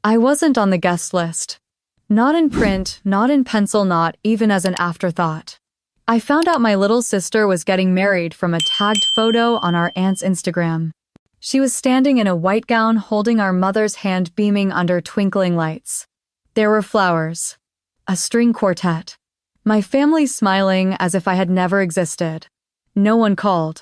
I wasn't on the guest list. Not in print, not in pencil, not even as an afterthought. I found out my little sister was getting married from a tagged photo on our aunt's Instagram. She was standing in a white gown holding our mother's hand beaming under twinkling lights. There were flowers. A string quartet. My family smiling as if I had never existed. No one called.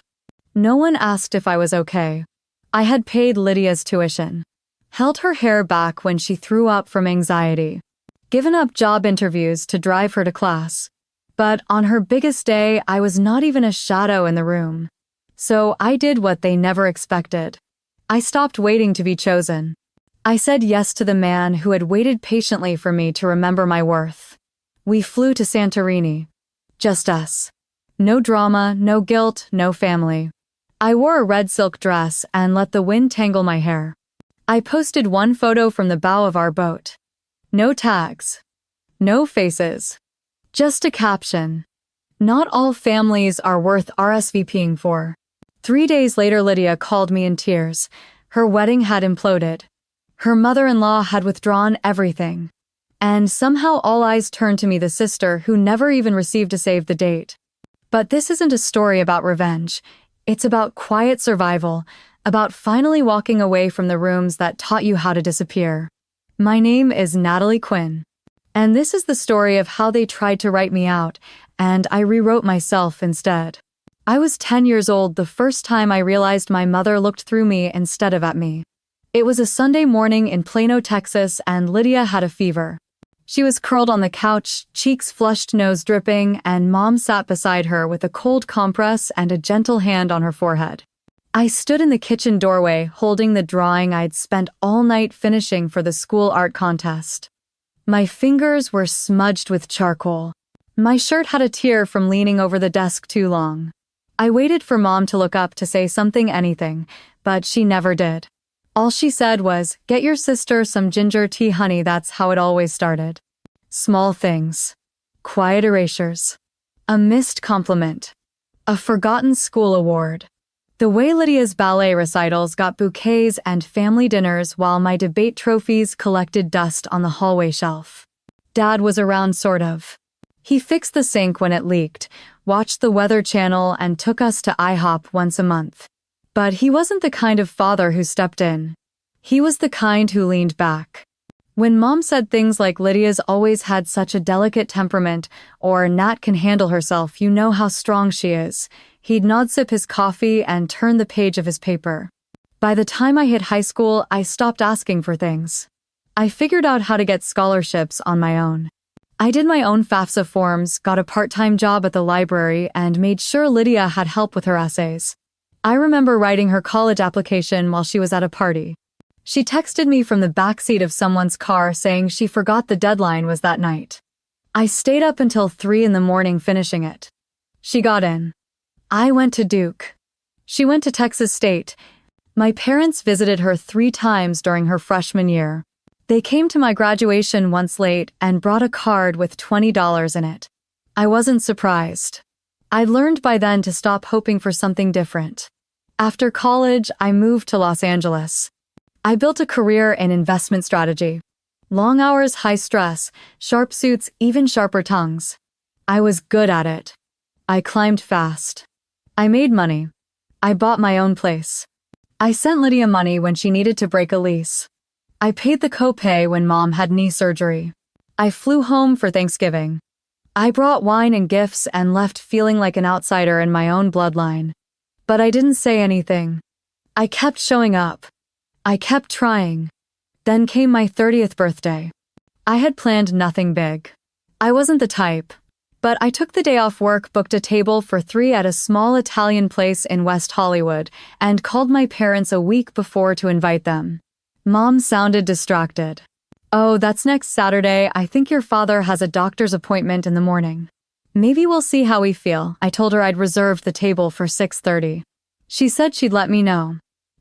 No one asked if I was okay. I had paid Lydia's tuition. Held her hair back when she threw up from anxiety. Given up job interviews to drive her to class. But on her biggest day, I was not even a shadow in the room. So I did what they never expected. I stopped waiting to be chosen. I said yes to the man who had waited patiently for me to remember my worth. We flew to Santorini. Just us. No drama, no guilt, no family. I wore a red silk dress and let the wind tangle my hair. I posted one photo from the bow of our boat. No tags. No faces. Just a caption. Not all families are worth RSVPing for. 3 days later, Lydia called me in tears. Her wedding had imploded. Her mother-in-law had withdrawn everything. And somehow all eyes turned to me, the sister who never even received a save the date. But this isn't a story about revenge. It's about quiet survival, about finally walking away from the rooms that taught you how to disappear. My name is Natalie Quinn. And this is the story of how they tried to write me out, and I rewrote myself instead. I was 10 years old the first time I realized my mother looked through me instead of at me. It was a Sunday morning in Plano, Texas, and Lydia had a fever. She was curled on the couch, cheeks flushed, nose dripping, and Mom sat beside her with a cold compress and a gentle hand on her forehead. I stood in the kitchen doorway holding the drawing I'd spent all night finishing for the school art contest. My fingers were smudged with charcoal. My shirt had a tear from leaning over the desk too long. I waited for Mom to look up to say something, anything, but she never did. All she said was, "Get your sister some ginger tea, honey." That's how it always started. Small things. Quiet erasures. A missed compliment. A forgotten school award. The way Lydia's ballet recitals got bouquets and family dinners while my debate trophies collected dust on the hallway shelf. Dad was around, sort of. He fixed the sink when it leaked, watched the Weather Channel, and took us to IHOP once a month. But he wasn't the kind of father who stepped in. He was the kind who leaned back. When Mom said things like, "Lydia's always had such a delicate temperament," or "Nat can handle herself, you know how strong she is," he'd nod, sip his coffee, and turn the page of his paper. By the time I hit high school, I stopped asking for things. I figured out how to get scholarships on my own. I did my own FAFSA forms, got a part-time job at the library, and made sure Lydia had help with her essays. I remember writing her college application while she was at a party. She texted me from the backseat of someone's car saying she forgot the deadline was that night. I stayed up until 3 in the morning finishing it. She got in. I went to Duke. She went to Texas State. My parents visited her 3 times during her freshman year. They came to my graduation once late and brought a card with $20 in it. I wasn't surprised. I'd learned by then to stop hoping for something different. After college, I moved to Los Angeles. I built a career in investment strategy. Long hours, high stress, sharp suits, even sharper tongues. I was good at it. I climbed fast. I made money. I bought my own place. I sent Lydia money when she needed to break a lease. I paid the copay when Mom had knee surgery. I flew home for Thanksgiving. I brought wine and gifts and left feeling like an outsider in my own bloodline. But I didn't say anything. I kept showing up. I kept trying. Then came my 30th birthday. I had planned nothing big. I wasn't the type. But I took the day off work, booked a table for 3 at a small Italian place in West Hollywood, and called my parents a week before to invite them. Mom sounded distracted. "Oh, that's next Saturday. I think your father has a doctor's appointment in the morning. Maybe we'll see how we feel." I told her I'd reserved the table for 6:30. She said she'd let me know.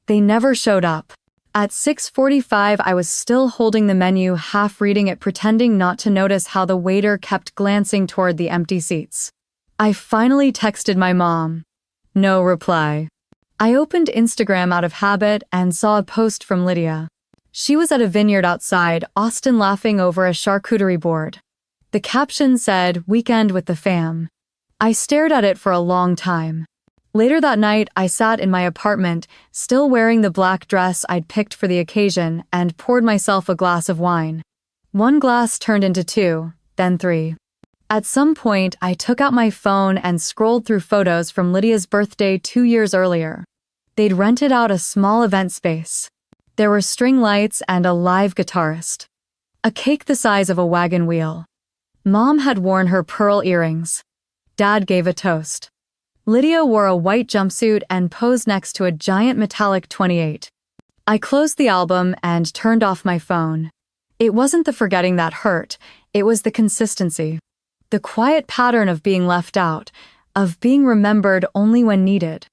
They never showed up. At 6:45, I was still holding the menu, half reading it, pretending not to notice how the waiter kept glancing toward the empty seats. I finally texted my mom. No reply. I opened Instagram out of habit and saw a post from Lydia. She was at a vineyard outside, Austin laughing over a charcuterie board. The caption said, "Weekend with the fam." I stared at it for a long time. Later that night, I sat in my apartment, still wearing the black dress I'd picked for the occasion, and poured myself a glass of wine. One glass turned into two, then three. At some point, I took out my phone and scrolled through photos from Lydia's birthday 2 years earlier. They'd rented out a small event space. There were string lights and a live guitarist. A cake the size of a wagon wheel. Mom had worn her pearl earrings. Dad gave a toast. Lydia wore a white jumpsuit and posed next to a giant metallic 28. I closed the album and turned off my phone. It wasn't the forgetting that hurt, it was the consistency. The quiet pattern of being left out, of being remembered only when needed,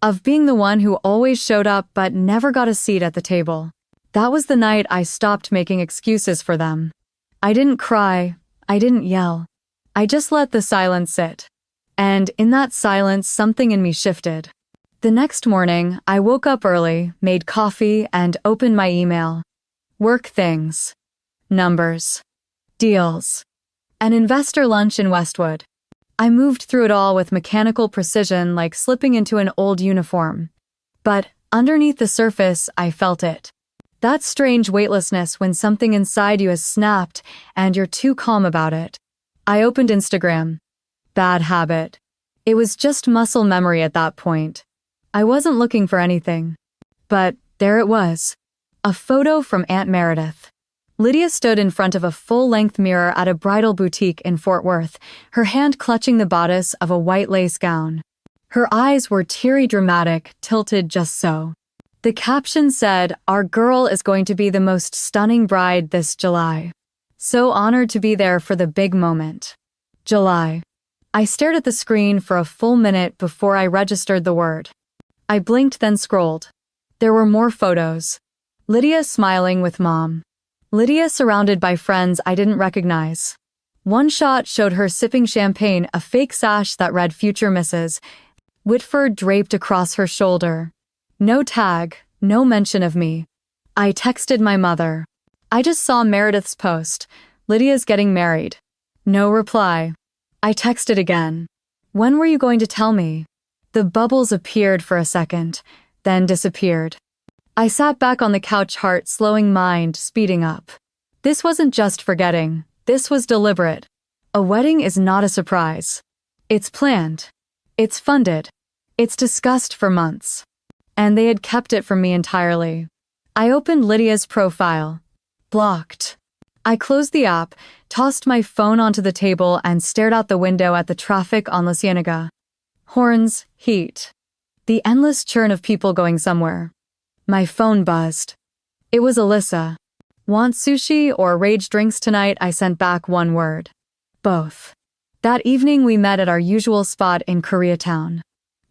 of being the one who always showed up but never got a seat at the table. That was the night I stopped making excuses for them. I didn't cry, I didn't yell. I just let the silence sit. And in that silence, something in me shifted. The next morning, I woke up early, made coffee, and opened my email. Work things. Numbers. Deals. An investor lunch in Westwood. I moved through it all with mechanical precision, like slipping into an old uniform. But underneath the surface, I felt it. That strange weightlessness when something inside you has snapped and you're too calm about it. I opened Instagram. Bad habit. It was just muscle memory at that point. I wasn't looking for anything. But there it was. A photo from Aunt Meredith. Lydia stood in front of a full-length mirror at a bridal boutique in Fort Worth, her hand clutching the bodice of a white lace gown. Her eyes were teary dramatic, tilted just so. The caption said, "Our girl is going to be the most stunning bride this July. So honored to be there for the big moment." July. I stared at the screen for a full minute before I registered the word. I blinked, then scrolled. There were more photos. Lydia smiling with Mom. Lydia surrounded by friends I didn't recognize. One shot showed her sipping champagne, a fake sash that read "Future Mrs. Whitford" draped across her shoulder. No tag, no mention of me. I texted my mother. I just saw Meredith's post. Lydia's getting married. No reply. I texted again. When were you going to tell me? The bubbles appeared for a second, then disappeared. I sat back on the couch, heart slowing, mind speeding up. This wasn't just forgetting. This was deliberate. A wedding is not a surprise. It's planned. It's funded. It's discussed for months. And they had kept it from me entirely. I opened Lydia's profile. Blocked. I closed the app, tossed my phone onto the table, and stared out the window at the traffic on La Cienega. Horns, heat. The endless churn of people going somewhere. My phone buzzed. It was Alyssa. Want sushi or rage drinks tonight? I sent back one word. Both. That evening we met at our usual spot in Koreatown.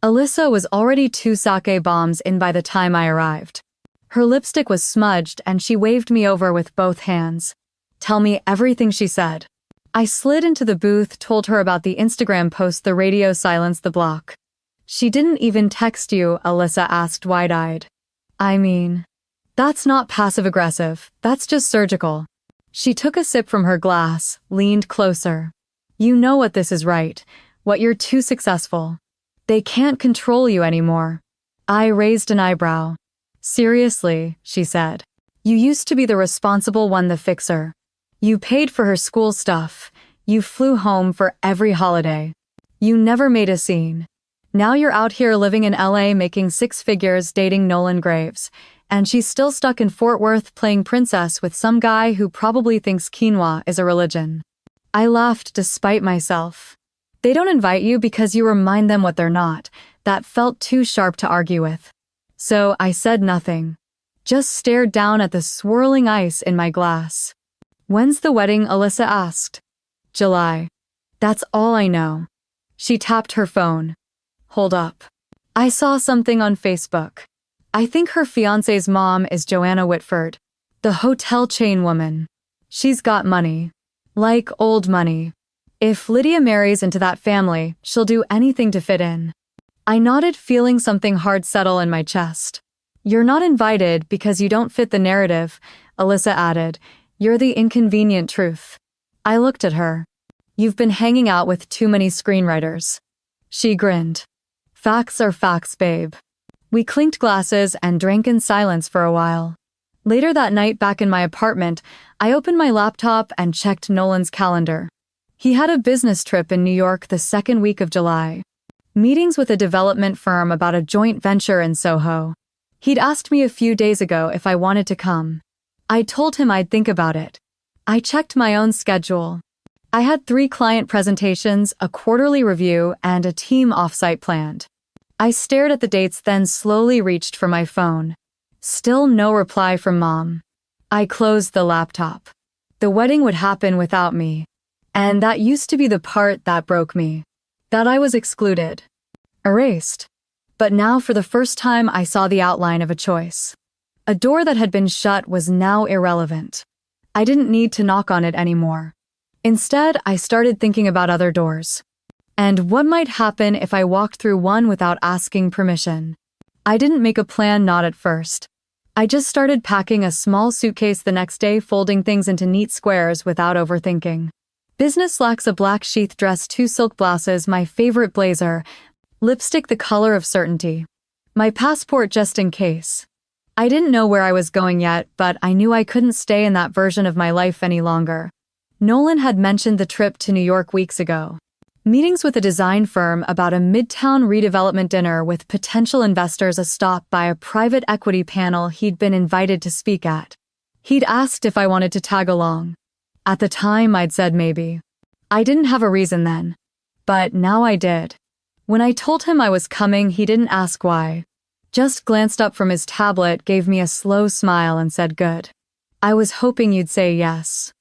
Alyssa was already 2 sake bombs in by the time I arrived. Her lipstick was smudged and she waved me over with both hands. Tell me everything, she said. I slid into the booth, told her about the Instagram post the radio silenced the block. She didn't even text you? Alyssa asked wide-eyed. I mean, that's not passive-aggressive, that's just surgical. She took a sip from her glass, leaned closer. You know what this is, right? What you're too successful. They can't control you anymore. I raised an eyebrow. Seriously, she said. You used to be the responsible one, the fixer. You paid for her school stuff. You flew home for every holiday. You never made a scene. Now you're out here living in LA making 6 figures, dating Nolan Graves. And she's still stuck in Fort Worth playing princess with some guy who probably thinks quinoa is a religion. I laughed despite myself. They don't invite you because you remind them what they're not. That felt too sharp to argue with. So I said nothing. Just stared down at the swirling ice in my glass. When's the wedding? Alyssa asked. July. That's all I know. She tapped her phone. Hold up. I saw something on Facebook. I think her fiancé's mom is Joanna Whitford, the hotel chain woman. She's got money. Like old money. If Lydia marries into that family, she'll do anything to fit in. I nodded, feeling something hard settle in my chest. You're not invited because you don't fit the narrative, Alyssa added. You're the inconvenient truth. I looked at her. You've been hanging out with too many screenwriters. She grinned. Facts are facts, babe. We clinked glasses and drank in silence for a while. Later that night, back in my apartment, I opened my laptop and checked Nolan's calendar. He had a business trip in New York the second week of July. Meetings with a development firm about a joint venture in Soho. He'd asked me a few days ago if I wanted to come. I told him I'd think about it. I checked my own schedule. I had 3 client presentations, a quarterly review, and a team offsite planned. I stared at the dates, then slowly reached for my phone. Still no reply from Mom. I closed the laptop. The wedding would happen without me. And that used to be the part that broke me. That I was excluded. Erased. But now for the first time I saw the outline of a choice. A door that had been shut was now irrelevant. I didn't need to knock on it anymore. Instead, I started thinking about other doors. And what might happen if I walked through one without asking permission? I didn't make a plan, not at first. I just started packing a small suitcase the next day, folding things into neat squares without overthinking. Business slacks, a black sheath dress, 2 silk blouses, my favorite blazer, lipstick the color of certainty. My passport just in case. I didn't know where I was going yet, but I knew I couldn't stay in that version of my life any longer. Nolan had mentioned the trip to New York weeks ago. Meetings with a design firm about a midtown redevelopment dinner with potential investors, a stop by a private equity panel he'd been invited to speak at. He'd asked if I wanted to tag along. At the time, I'd said maybe. I didn't have a reason then. But now I did. When I told him I was coming, he didn't ask why. Just glanced up from his tablet, gave me a slow smile, and said, "Good. I was hoping you'd say yes."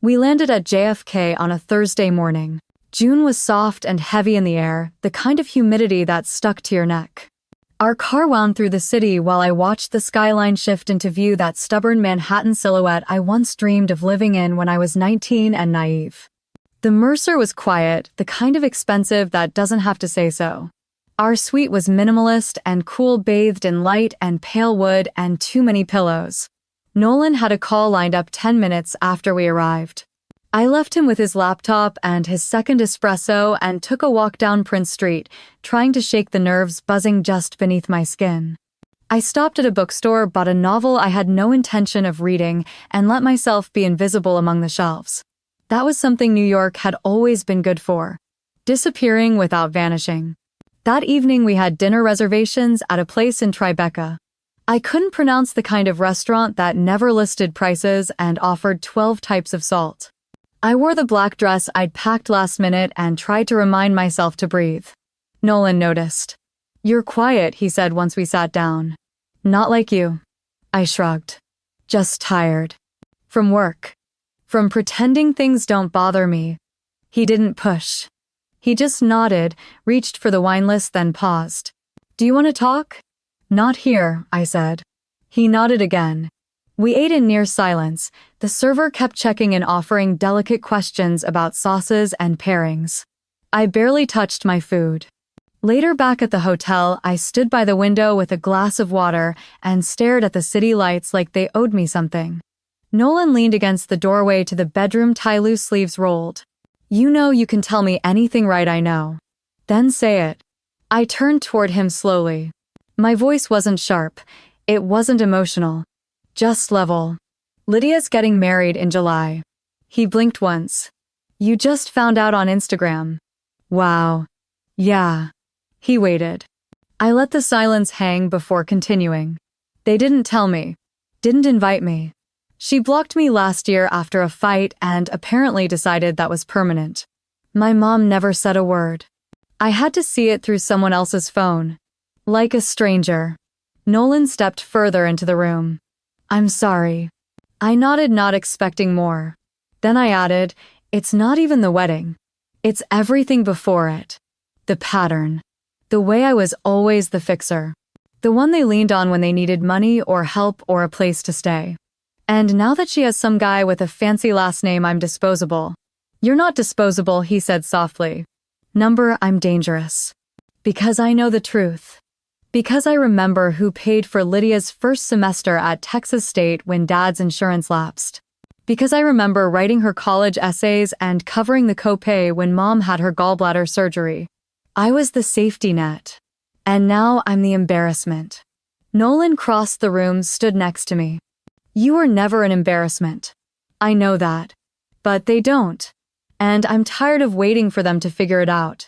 We landed at JFK on a Thursday morning. June was soft and heavy in the air, the kind of humidity that stuck to your neck. Our car wound through the city while I watched the skyline shift into view, that stubborn Manhattan silhouette I once dreamed of living in when I was 19 and naive. The Mercer was quiet, the kind of expensive that doesn't have to say so. Our suite was minimalist and cool, bathed in light and pale wood and too many pillows. Nolan had a call lined up 10 minutes after we arrived. I left him with his laptop and his second espresso and took a walk down Prince Street, trying to shake the nerves buzzing just beneath my skin. I stopped at a bookstore, bought a novel I had no intention of reading, and let myself be invisible among the shelves. That was something New York had always been good for. Disappearing without vanishing. That evening we had dinner reservations at a place in Tribeca. I couldn't pronounce the kind of restaurant that never listed prices and offered 12 types of salt. I wore the black dress I'd packed last minute and tried to remind myself to breathe. Nolan noticed. "You're quiet," he said once we sat down. "Not like you." I shrugged. "Just tired. From work. From pretending things don't bother me." He didn't push. He just nodded, reached for the wine list, then paused. "Do you want to talk?" "Not here," I said. He nodded again. We ate in near silence. The server kept checking in, offering delicate questions about sauces and pairings. I barely touched my food. Later, back at the hotel, I stood by the window with a glass of water and stared at the city lights like they owed me something. Nolan leaned against the doorway to the bedroom, tie loose sleeves rolled. "You know you can tell me anything, right?" "I know." "Then say it." I turned toward him slowly. My voice wasn't sharp. It wasn't emotional. Just level. "Lydia's getting married in July." He blinked once. "You just found out on Instagram." "Wow." "Yeah." He waited. I let the silence hang before continuing. "They didn't tell me. Didn't invite me. She blocked me last year after a fight and apparently decided that was permanent. My mom never said a word. I had to see it through someone else's phone. Like a stranger." Nolan stepped further into the room. "I'm sorry." I nodded, not expecting more. Then I added, "It's not even the wedding. It's everything before it. The pattern. The way I was always the fixer. The one they leaned on when they needed money or help or a place to stay. And now that she has some guy with a fancy last name, I'm disposable." "You're not disposable," he said softly. "I'm dangerous. Because I know the truth. Because I remember who paid for Lydia's first semester at Texas State when Dad's insurance lapsed. Because I remember writing her college essays and covering the copay when Mom had her gallbladder surgery. I was the safety net. And now I'm the embarrassment. Nolan crossed the room, stood next to me. You were never an embarrassment. I know that. But they don't. And I'm tired of waiting for them to figure it out.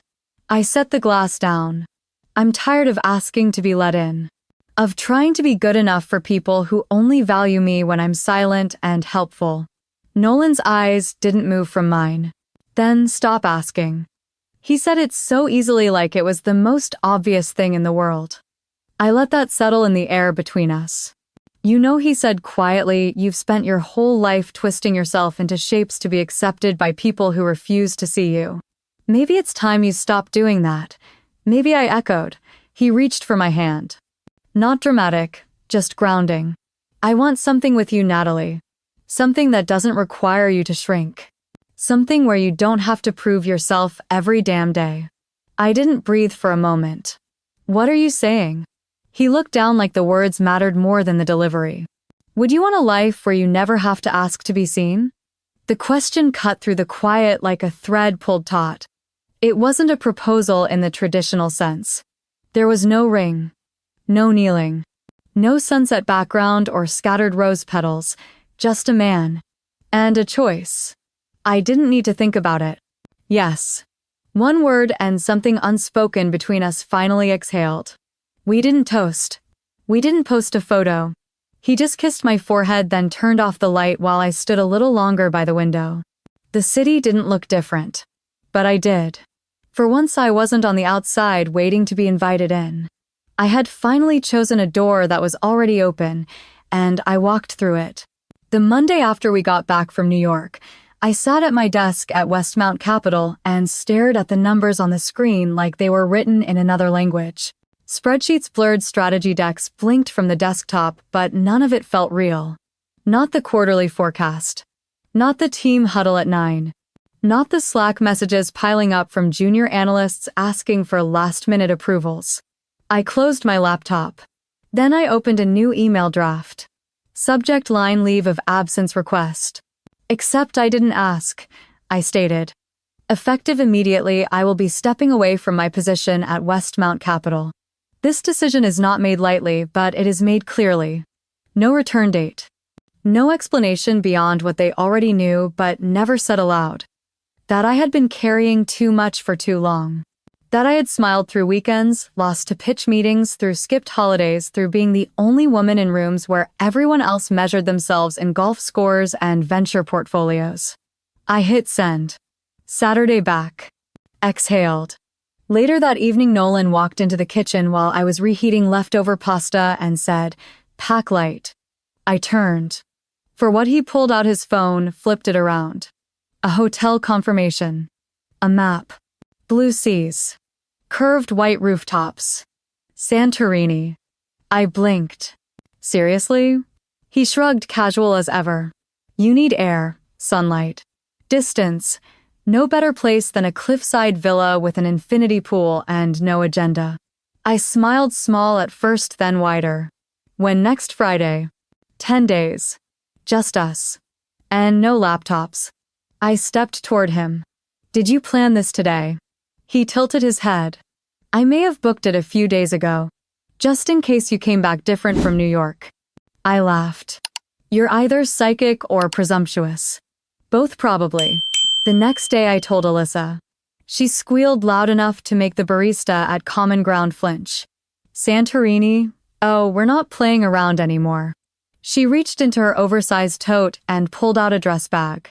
I set the glass down. I'm tired of asking to be let in. Of trying to be good enough for people who only value me when I'm silent and helpful. Nolan's eyes didn't move from mine. Then stop asking. He said it so easily, like it was the most obvious thing in the world. I let that settle in the air between us. You know, he said quietly, you've spent your whole life twisting yourself into shapes to be accepted by people who refuse to see you. Maybe it's time you stopped doing that. Maybe, I echoed. He reached for my hand. Not dramatic, just grounding. I want something with you, Natalie. Something that doesn't require you to shrink. Something where you don't have to prove yourself every damn day. I didn't breathe for a moment. What are you saying? He looked down like the words mattered more than the delivery. Would you want a life where you never have to ask to be seen? The question cut through the quiet like a thread pulled taut. It wasn't a proposal in the traditional sense. There was no ring. No kneeling. No sunset background or scattered rose petals. Just a man. And a choice. I didn't need to think about it. Yes. One word and something unspoken between us finally exhaled. We didn't toast. We didn't post a photo. He just kissed my forehead, then turned off the light while I stood a little longer by the window. The city didn't look different. But I did. For once I wasn't on the outside waiting to be invited in. I had finally chosen a door that was already open, and I walked through it. The Monday after we got back from New York, I sat at my desk at Westmount Capital and stared at the numbers on the screen like they were written in another language. Spreadsheets, blurred strategy decks blinked from the desktop, but none of it felt real. Not the quarterly forecast. Not the team huddle at 9. Not the Slack messages piling up from junior analysts asking for last-minute approvals. I closed my laptop. Then I opened a new email draft. Subject line: leave of absence request. Except I didn't ask, I stated. Effective immediately, I will be stepping away from my position at Westmount Capital. This decision is not made lightly, but it is made clearly. No return date. No explanation beyond what they already knew but never said aloud. That I had been carrying too much for too long. That I had smiled through weekends, lost to pitch meetings, through skipped holidays, through being the only woman in rooms where everyone else measured themselves in golf scores and venture portfolios. I hit send. Saturday back. Exhaled. Later that evening, Nolan walked into the kitchen while I was reheating leftover pasta and said, "Pack light." I turned. For what, he pulled out his phone, flipped it around. A hotel confirmation. A map. Blue seas. Curved white rooftops. Santorini. I blinked. Seriously? He shrugged, casual as ever. You need air, sunlight, distance. No better place than a cliffside villa with an infinity pool and no agenda. I smiled, small at first, then wider. When next Friday? 10 days. Just us. And no laptops. I stepped toward him. Did you plan this today? He tilted his head. I may have booked it a few days ago, just in case you came back different from New York. I laughed. You're either psychic or presumptuous. Both probably. The next day I told Alyssa. She squealed loud enough to make the barista at Common Ground flinch. Santorini? Oh, we're not playing around anymore. She reached into her oversized tote and pulled out a dress bag.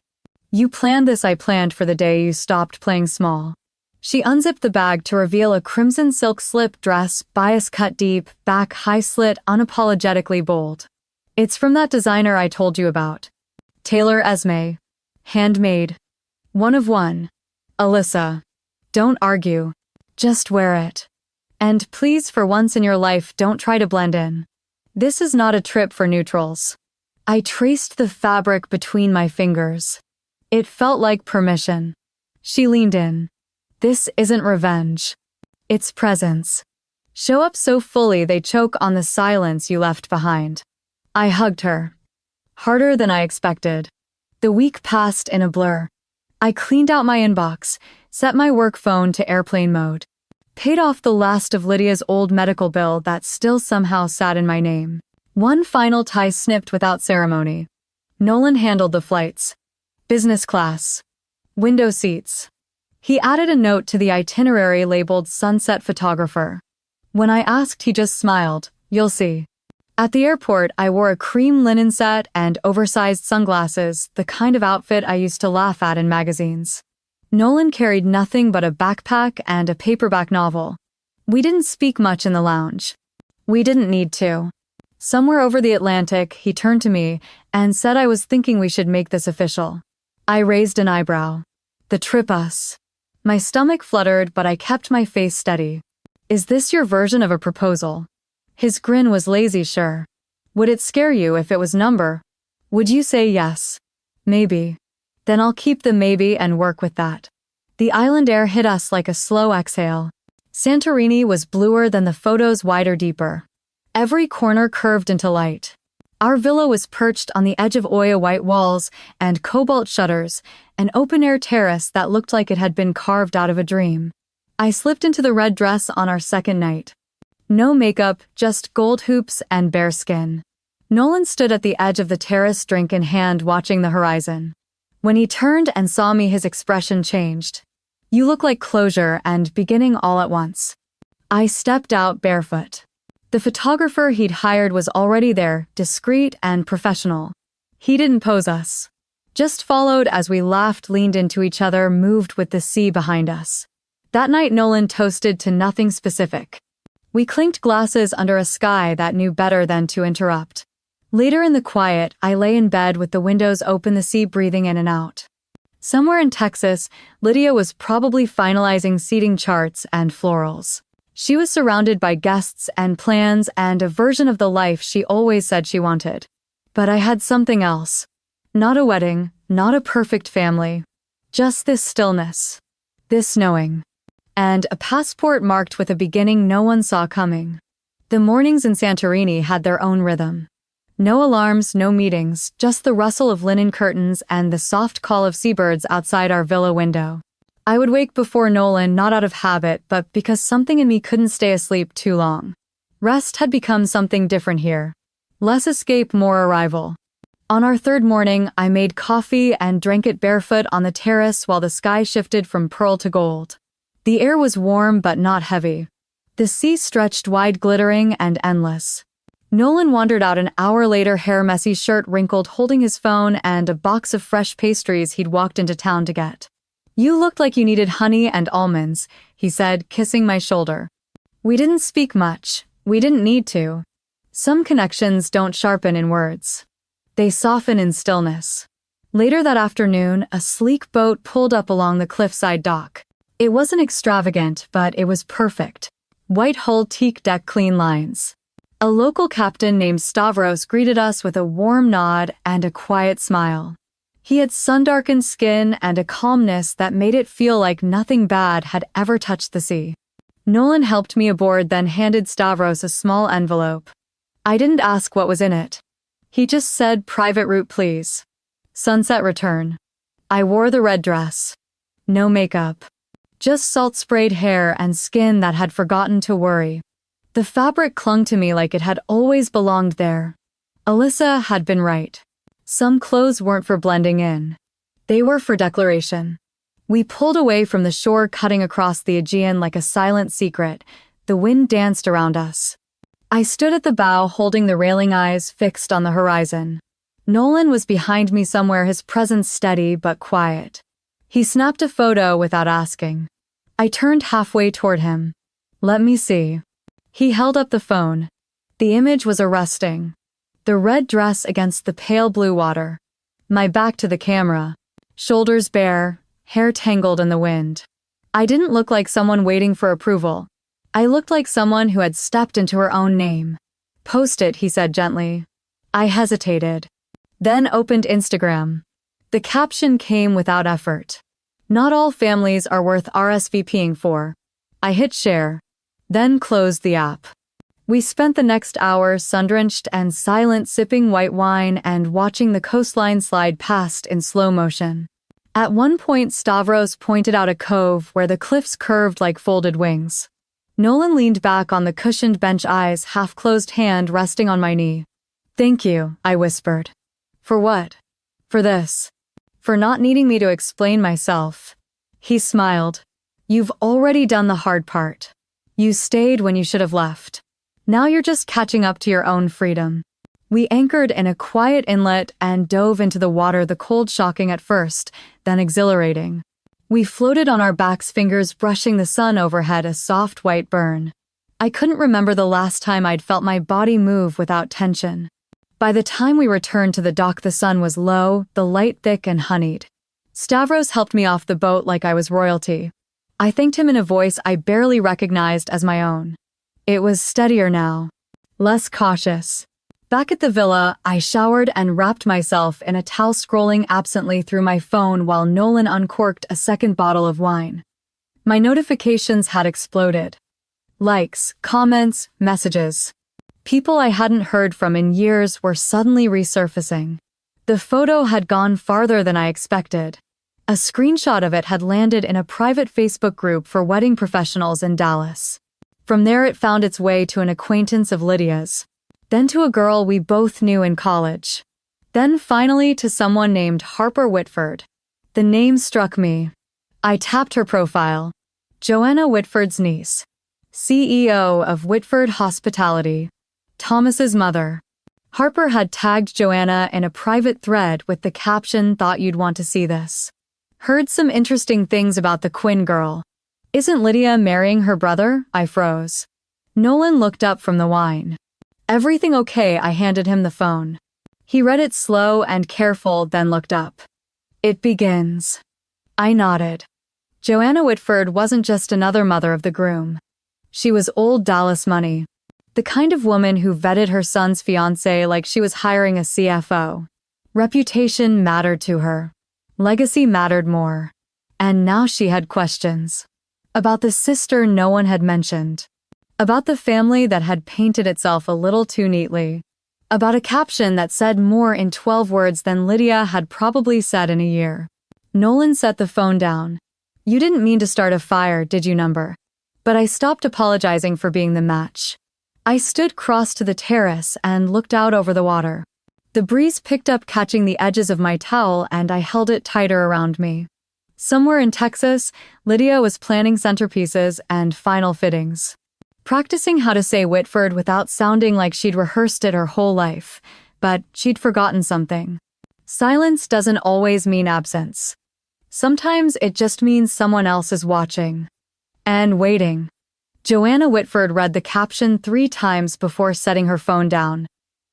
You planned this. I planned for the day you stopped playing small. She unzipped the bag to reveal a crimson silk slip dress, bias cut deep, back high slit, unapologetically bold. It's from that designer I told you about. Taylor Esme. Handmade. One of one. Alyssa. Don't argue. Just wear it. And please, for once in your life, don't try to blend in. This is not a trip for neutrals. I traced the fabric between my fingers. It felt like permission. She leaned in. This isn't revenge. It's presence. Show up so fully they choke on the silence you left behind. I hugged her. Harder than I expected. The week passed in a blur. I cleaned out my inbox, set my work phone to airplane mode. Paid off the last of Lydia's old medical bill that still somehow sat in my name. One final tie snipped without ceremony. Nolan handled the flights. Business class. Window seats. He added a note to the itinerary labeled Sunset Photographer. When I asked, he just smiled. You'll see. At the airport, I wore a cream linen set and oversized sunglasses, the kind of outfit I used to laugh at in magazines. Nolan carried nothing but a backpack and a paperback novel. We didn't speak much in the lounge. We didn't need to. Somewhere over the Atlantic, he turned to me and said I was thinking we should make this official. I raised an eyebrow. The trip us. My stomach fluttered, but I kept my face steady. Is this your version of a proposal? His grin was lazy, sure. Would it scare you if it was number? Would you say yes? Maybe. Then I'll keep the maybe and work with that. The island air hit us like a slow exhale. Santorini was bluer than the photos, wider, deeper. Every corner curved into light. Our villa was perched on the edge of Oya white walls and cobalt shutters, an open-air terrace that looked like it had been carved out of a dream. I slipped into the red dress on our second night. No makeup, just gold hoops and bare skin. Nolan stood at the edge of the terrace, drink in hand, watching the horizon. When he turned and saw me, his expression changed. You look like closure and beginning all at once. I stepped out barefoot. The photographer he'd hired was already there, discreet and professional. He didn't pose us. Just followed as we laughed, leaned into each other, moved with the sea behind us. That night Nolan toasted to nothing specific. We clinked glasses under a sky that knew better than to interrupt. Later in the quiet, I lay in bed with the windows open, the sea breathing in and out. Somewhere in Texas, Lydia was probably finalizing seating charts and florals. She was surrounded by guests and plans and a version of the life she always said she wanted. But I had something else. Not a wedding, not a perfect family. Just this stillness. This knowing. And a passport marked with a beginning no one saw coming. The mornings in Santorini had their own rhythm. No alarms, no meetings, just the rustle of linen curtains and the soft call of seabirds outside our villa window. I would wake before Nolan, not out of habit, but because something in me couldn't stay asleep too long. Rest had become something different here. Less escape, more arrival. On our third morning, I made coffee and drank it barefoot on the terrace while the sky shifted from pearl to gold. The air was warm but not heavy. The sea stretched wide, glittering and endless. Nolan wandered out an hour later, hair messy, shirt wrinkled, holding his phone and a box of fresh pastries he'd walked into town to get. You looked like you needed honey and almonds, he said, kissing my shoulder. We didn't speak much. We didn't need to. Some connections don't sharpen in words. They soften in stillness. Later that afternoon, a sleek boat pulled up along the cliffside dock. It wasn't extravagant, but it was perfect. White hull, teak deck, clean lines. A local captain named Stavros greeted us with a warm nod and a quiet smile. He had sun-darkened skin and a calmness that made it feel like nothing bad had ever touched the sea. Nolan helped me aboard, then handed Stavros a small envelope. I didn't ask what was in it. He just said, "Private route, please." Sunset return. I wore the red dress. No makeup. Just salt-sprayed hair and skin that had forgotten to worry. The fabric clung to me like it had always belonged there. Alyssa had been right. Some clothes weren't for blending in. They were for declaration. We pulled away from the shore, cutting across the Aegean like a silent secret. The wind danced around us. I stood at the bow, holding the railing, eyes fixed on the horizon. Nolan was behind me somewhere, his presence steady but quiet. He snapped a photo without asking. I turned halfway toward him. Let me see. He held up the phone. The image was arresting. The red dress against the pale blue water. My back to the camera. Shoulders bare, hair tangled in the wind. I didn't look like someone waiting for approval. I looked like someone who had stepped into her own name. Post it, he said gently. I hesitated. Then opened Instagram. The caption came without effort. Not all families are worth RSVPing for. I hit share. then closed the app. We spent the next hour sun-drenched and silent, sipping white wine and watching the coastline slide past in slow motion. At one point, Stavros pointed out a cove where the cliffs curved like folded wings. Nolan leaned back on the cushioned bench, eyes half-closed, hand resting on my knee. "Thank you," I whispered. "For what?" "For this. For not needing me to explain myself." He smiled. "You've already done the hard part. You stayed when you should have left. Now you're just catching up to your own freedom." We anchored in a quiet inlet and dove into the water, the cold shocking at first, then exhilarating. We floated on our backs, fingers brushing the sun overhead, a soft white burn. I couldn't remember the last time I'd felt my body move without tension. By the time we returned to the dock, the sun was low, the light thick and honeyed. Stavros helped me off the boat like I was royalty. I thanked him in a voice I barely recognized as my own. It was steadier now, less cautious. Back at the villa, I showered and wrapped myself in a towel, scrolling absently through my phone while Nolan uncorked a second bottle of wine. My notifications had exploded. Likes, comments, messages. People I hadn't heard from in years were suddenly resurfacing. The photo had gone farther than I expected. A screenshot of it had landed in a private Facebook group for wedding professionals in Dallas. From there it found its way to an acquaintance of Lydia's. Then to a girl we both knew in college. Then finally to someone named Harper Whitford. The name struck me. I tapped her profile. Joanna Whitford's niece. CEO of Whitford Hospitality. Thomas's mother. Harper had tagged Joanna in a private thread with the caption, "Thought you'd want to see this. Heard some interesting things about the Quinn girl. Isn't Lydia marrying her brother?" I froze. Nolan looked up from the wine. "Everything okay?" I handed him the phone. He read it slow and careful, then looked up. "It begins." I nodded. Joanna Whitford wasn't just another mother of the groom. She was old Dallas money. The kind of woman who vetted her son's fiancé like she was hiring a CFO. Reputation mattered to her. Legacy mattered more. And now she had questions. About the sister no one had mentioned. About the family that had painted itself a little too neatly. About a caption that said more in 12 words than Lydia had probably said in a year. Nolan set the phone down. "You didn't mean to start a fire, did you, number?" But I stopped apologizing for being the match. I stood cross to the terrace and looked out over the water. The breeze picked up, catching the edges of my towel, and I held it tighter around me. Somewhere in Texas, Lydia was planning centerpieces and final fittings. Practicing how to say Whitford without sounding like she'd rehearsed it her whole life, but she'd forgotten something. Silence doesn't always mean absence. Sometimes it just means someone else is watching. And waiting. Joanna Whitford read the caption 3 times before setting her phone down.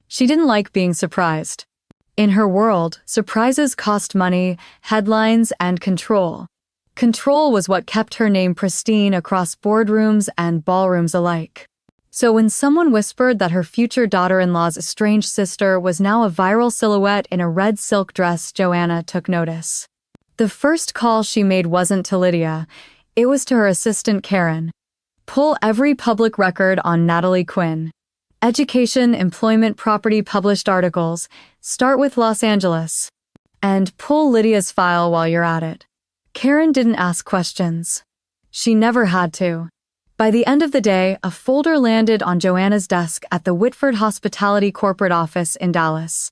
She didn't like being surprised. In her world, surprises cost money, headlines, and control. Control was what kept her name pristine across boardrooms and ballrooms alike. So when someone whispered that her future daughter-in-law's estranged sister was now a viral silhouette in a red silk dress, Joanna took notice. The first call she made wasn't to Lydia. It was to her assistant Karen. Pull every public record on Natalie Quinn. Education, employment, property, published articles. Start with Los Angeles. And pull Lydia's file while you're at it. Karen didn't ask questions. She never had to. By the end of the day, a folder landed on Joanna's desk at the Whitford Hospitality corporate office in Dallas.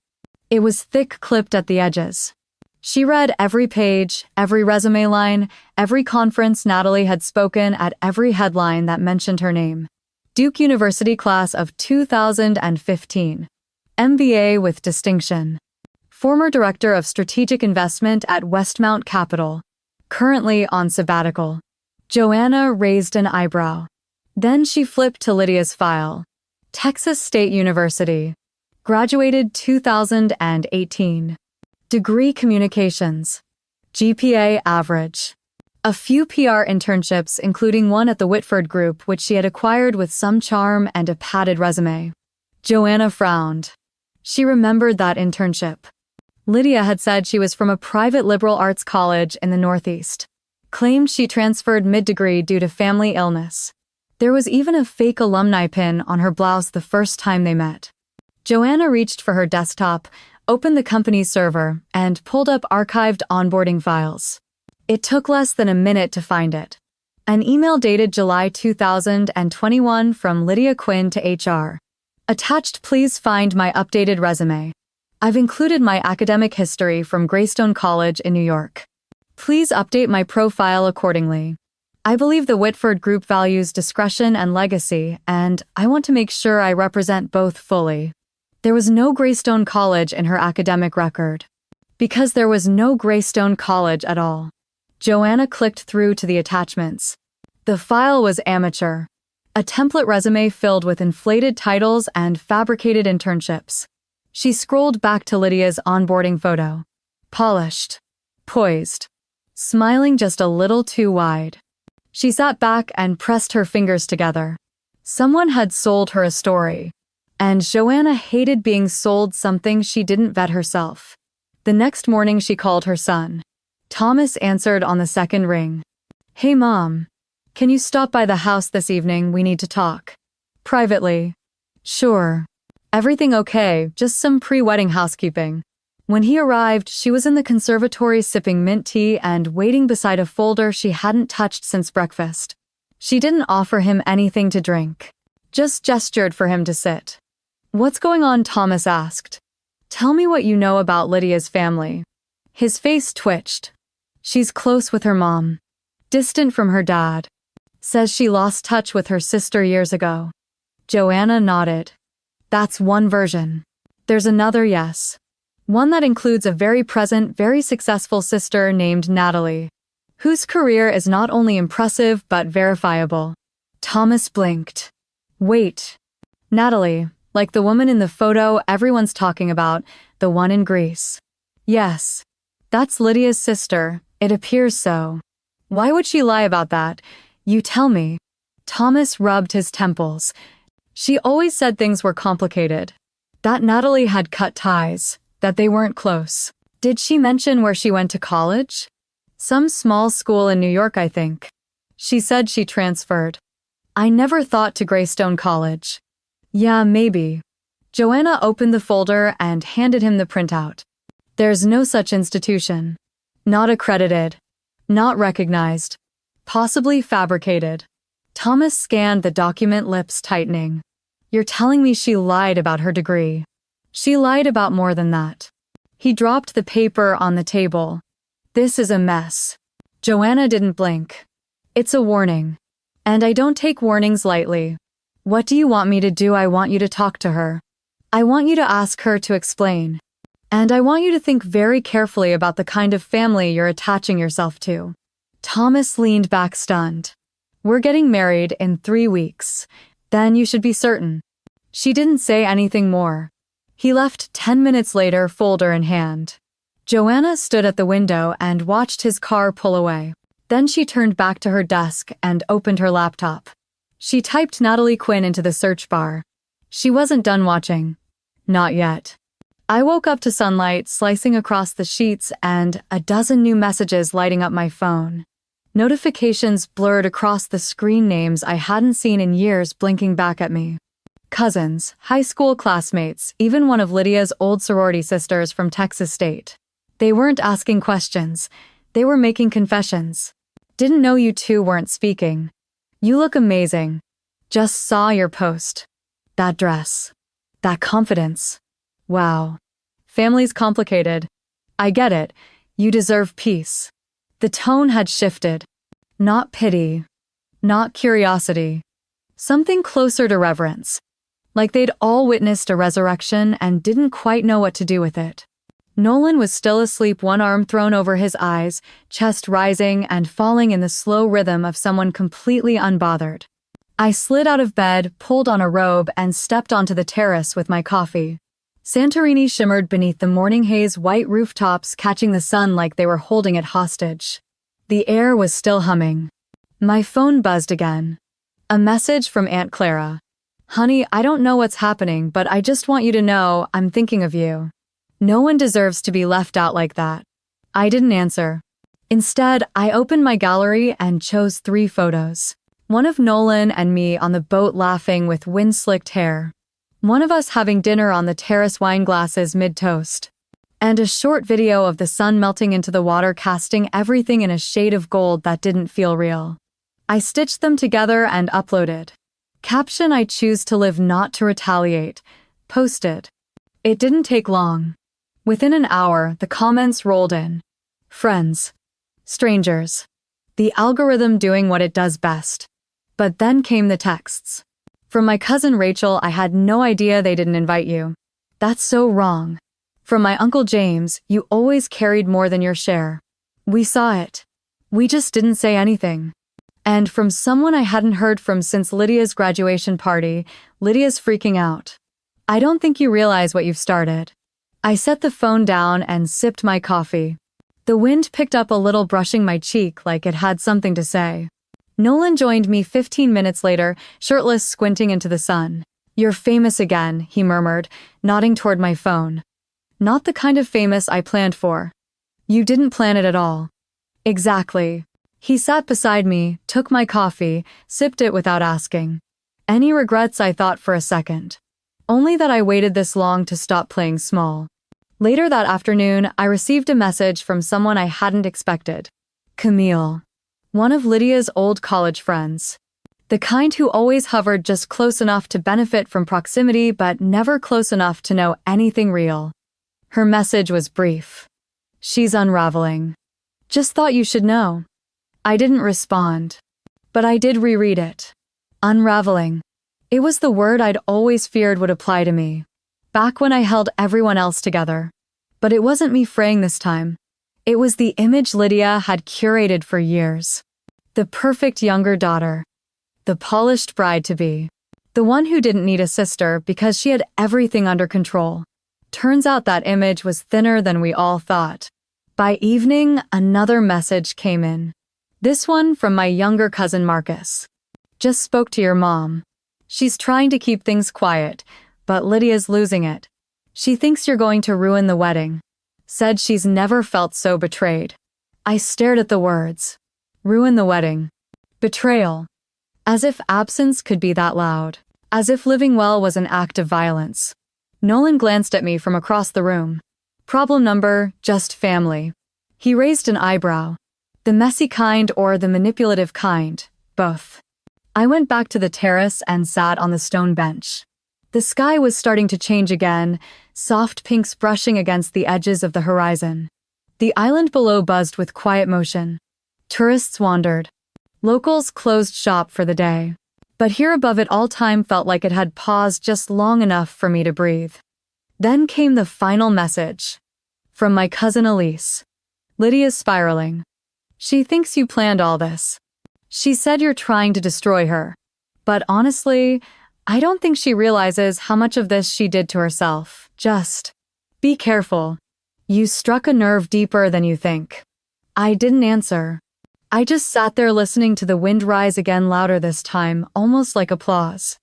It was thick, clipped at the edges. She read every page, every resume line, every conference Natalie had spoken at, every headline that mentioned her name. Duke University class of 2015. MBA with distinction. Former director of strategic investment at Westmount Capital. Currently on sabbatical. Joanna raised an eyebrow. Then she flipped to Lydia's file. Texas State University. Graduated 2018. Degree Communications. GPA average. A few PR internships, including one at the Whitford Group, which she had acquired with some charm, and a padded resume. Joanna frowned. She remembered that internship. Lydia had said she was from a private liberal arts college in the Northeast. Claimed she transferred mid-degree due to family illness. There was even a fake alumni pin on her blouse the first time they met. Joanna reached for her desktop, opened the company's server, and pulled up archived onboarding files. It took less than a minute to find it. An email dated July 2021 from Lydia Quinn to HR. Attached, please find my updated resume. I've included my academic history from Greystone College in New York. Please update my profile accordingly. I believe the Whitford Group values discretion and legacy, and I want to make sure I represent both fully. There was no Greystone College in her academic record. Because there was no Greystone College at all. Joanna clicked through to the attachments. The file was amateur. A template resume filled with inflated titles and fabricated internships. She scrolled back to Lydia's onboarding photo. Polished. Poised. Smiling just a little too wide. She sat back and pressed her fingers together. Someone had sold her a story. And Joanna hated being sold something she didn't vet herself. The next morning she called her son. Thomas answered on the second ring. Hey Mom. Can you stop by the house this evening? We need to talk. Privately. Sure. Everything okay, just some pre-wedding housekeeping. When he arrived, she was in the conservatory sipping mint tea and waiting beside a folder she hadn't touched since breakfast. She didn't offer him anything to drink. Just gestured for him to sit. What's going on? Thomas asked. Tell me what you know about Lydia's family. His face twitched. She's close with her mom. Distant from her dad. Says she lost touch with her sister years ago. Joanna nodded. That's one version. There's another, yes. One that includes a very present, very successful sister named Natalie, whose career is not only impressive but verifiable. Thomas blinked. Wait. Natalie, like the woman in the photo everyone's talking about, the one in Greece. Yes. That's Lydia's sister, it appears so. Why would she lie about that? You tell me. Thomas rubbed his temples. She always said things were complicated. That Natalie had cut ties, that they weren't close. Did she mention where she went to college? Some small school in New York, I think. She said she transferred. I never thought to Greystone College. Yeah, maybe. Joanna opened the folder and handed him the printout. There's no such institution. Not accredited. Not recognized. Possibly fabricated. Thomas scanned the document, lips tightening. You're telling me she lied about her degree. She lied about more than that. He dropped the paper on the table. This is a mess. Joanna didn't blink. It's a warning. And I don't take warnings lightly. What do you want me to do? I want you to talk to her. I want you to ask her to explain. And I want you to think very carefully about the kind of family you're attaching yourself to. Thomas leaned back stunned. We're getting married in 3 weeks. Then you should be certain. She didn't say anything more. He left 10 minutes later, folder in hand. Joanna stood at the window and watched his car pull away. Then she turned back to her desk and opened her laptop. She typed Natalie Quinn into the search bar. She wasn't done watching. Not yet. I woke up to sunlight slicing across the sheets and a dozen new messages lighting up my phone. Notifications blurred across the screen, names I hadn't seen in years blinking back at me. Cousins, high school classmates, even one of Lydia's old sorority sisters from Texas State. They weren't asking questions. They were making confessions. Didn't know you two weren't speaking. You look amazing. Just saw your post. That dress. That confidence. Wow. Family's complicated. I get it. You deserve peace. The tone had shifted. Not pity. Not curiosity. Something closer to reverence. Like they'd all witnessed a resurrection and didn't quite know what to do with it. Nolan was still asleep, one arm thrown over his eyes, chest rising and falling in the slow rhythm of someone completely unbothered. I slid out of bed, pulled on a robe, and stepped onto the terrace with my coffee. Santorini shimmered beneath the morning haze, white rooftops catching the sun like they were holding it hostage. The air was still humming. My phone buzzed again. A message from Aunt Clara. Honey, I don't know what's happening, but I just want you to know I'm thinking of you. No one deserves to be left out like that. I didn't answer. Instead, I opened my gallery and chose 3 photos. One of Nolan and me on the boat laughing with wind-slicked hair. One of us having dinner on the terrace, wine glasses mid-toast. And a short video of the sun melting into the water, casting everything in a shade of gold that didn't feel real. I stitched them together and uploaded. Caption: I choose to live, not to retaliate. Posted. It didn't take long. Within an hour, the comments rolled in. Friends. Strangers. The algorithm doing what it does best. But then came the texts. From my cousin Rachel: I had no idea they didn't invite you. That's so wrong. From my Uncle James: you always carried more than your share. We saw it. We just didn't say anything. And from someone I hadn't heard from since Lydia's graduation party: Lydia's freaking out. I don't think you realize what you've started. I set the phone down and sipped my coffee. The wind picked up a little, brushing my cheek like it had something to say. Nolan joined me 15 minutes later, shirtless, squinting into the sun. You're famous again, he murmured, nodding toward my phone. Not the kind of famous I planned for. You didn't plan it at all. Exactly. He sat beside me, took my coffee, sipped it without asking. Any regrets? I thought for a second. Only that I waited this long to stop playing small. Later that afternoon, I received a message from someone I hadn't expected. Camille. One of Lydia's old college friends. The kind who always hovered just close enough to benefit from proximity but never close enough to know anything real. Her message was brief. She's unraveling. Just thought you should know. I didn't respond. But I did reread it. Unraveling. It was the word I'd always feared would apply to me. Back when I held everyone else together. But it wasn't me fraying this time. It was the image Lydia had curated for years. The perfect younger daughter. The polished bride-to-be. The one who didn't need a sister because she had everything under control. Turns out that image was thinner than we all thought. By evening, another message came in. This one from my younger cousin Marcus. Just spoke to your mom. She's trying to keep things quiet, but Lydia's losing it. She thinks you're going to ruin the wedding. Said she's never felt so betrayed. I stared at the words. Ruin the wedding. Betrayal. As if absence could be that loud. As if living well was an act of violence. Nolan glanced at me from across the room. Problem number: just family. He raised an eyebrow. The messy kind or the manipulative kind? Both. I went back to the terrace and sat on the stone bench. The sky was starting to change again, soft pinks brushing against the edges of the horizon. The island below buzzed with quiet motion. Tourists wandered. Locals closed shop for the day. But here above it all, time felt like it had paused just long enough for me to breathe. Then came the final message. From my cousin Elise. Lydia's spiraling. She thinks you planned all this. She said you're trying to destroy her. But honestly, I don't think she realizes how much of this she did to herself. Just be careful. You struck a nerve deeper than you think. I didn't answer. I just sat there listening to the wind rise again, louder this time, almost like applause.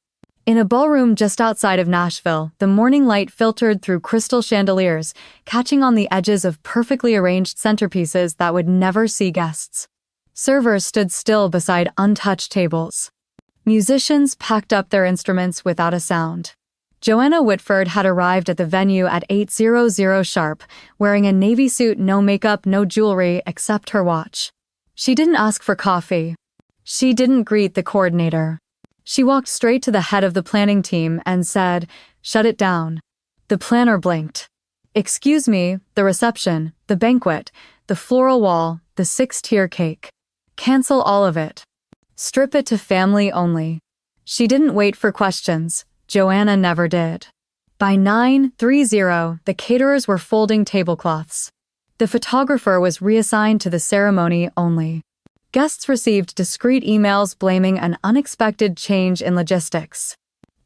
In a ballroom just outside of Nashville, the morning light filtered through crystal chandeliers, catching on the edges of perfectly arranged centerpieces that would never see guests. Servers stood still beside untouched tables. Musicians packed up their instruments without a sound. Joanna Whitford had arrived at the venue at 8:00 sharp, wearing a navy suit, no makeup, no jewelry except her watch. She didn't ask for coffee. She didn't greet the coordinator. She walked straight to the head of the planning team and said, "Shut it down." The planner blinked. "Excuse me, the reception, the banquet, the floral wall, the 6-tier cake. Cancel all of it. Strip it to family only." She didn't wait for questions. Joanna never did. By 9:30, the caterers were folding tablecloths. The photographer was reassigned to the ceremony only. Guests received discreet emails blaming an unexpected change in logistics.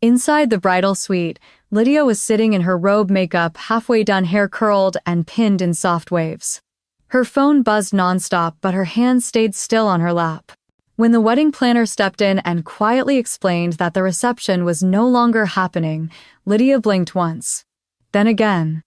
Inside the bridal suite, Lydia was sitting in her robe, makeup halfway done, hair curled and pinned in soft waves. Her phone buzzed nonstop, but her hand stayed still on her lap. When the wedding planner stepped in and quietly explained that the reception was no longer happening, Lydia blinked once. Then again.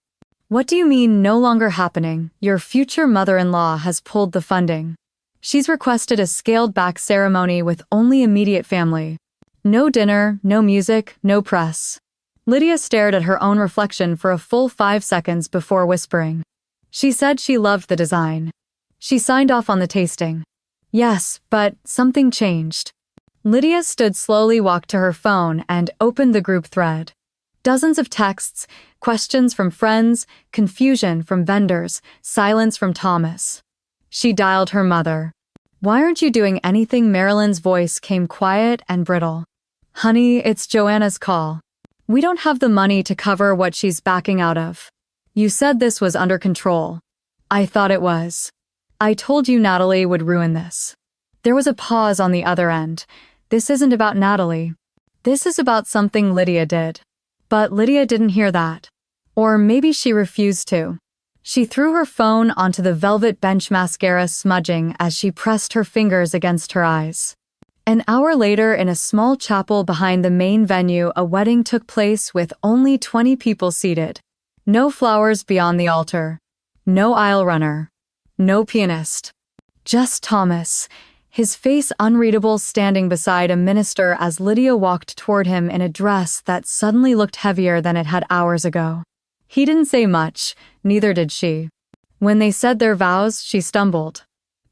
"What do you mean, no longer happening? Your future mother-in-law has pulled the funding." She's requested a scaled-back ceremony with only immediate family. No dinner, no music, no press. Lydia stared at her own reflection for a full 5 seconds before whispering. She said she loved the design. She signed off on the tasting. Yes, but something changed. Lydia slowly walked to her phone and opened the group thread. Dozens of texts, questions from friends, confusion from vendors, silence from Thomas. She dialed her mother. "Why aren't you doing anything?" Marilyn's voice came quiet and brittle. "Honey, it's Joanna's call. We don't have the money to cover what she's backing out of. You said this was under control." "I thought it was. I told you Natalie would ruin this." There was a pause on the other end. This isn't about Natalie. This is about something Lydia did. But Lydia didn't hear that. Or maybe she refused to. She threw her phone onto the velvet bench, mascara smudging as she pressed her fingers against her eyes. An hour later, in a small chapel behind the main venue, a wedding took place with only 20 people seated. No flowers beyond the altar. No aisle runner. No pianist. Just Thomas, his face unreadable, standing beside a minister as Lydia walked toward him in a dress that suddenly looked heavier than it had hours ago. He didn't say much, neither did she. When they said their vows, she stumbled.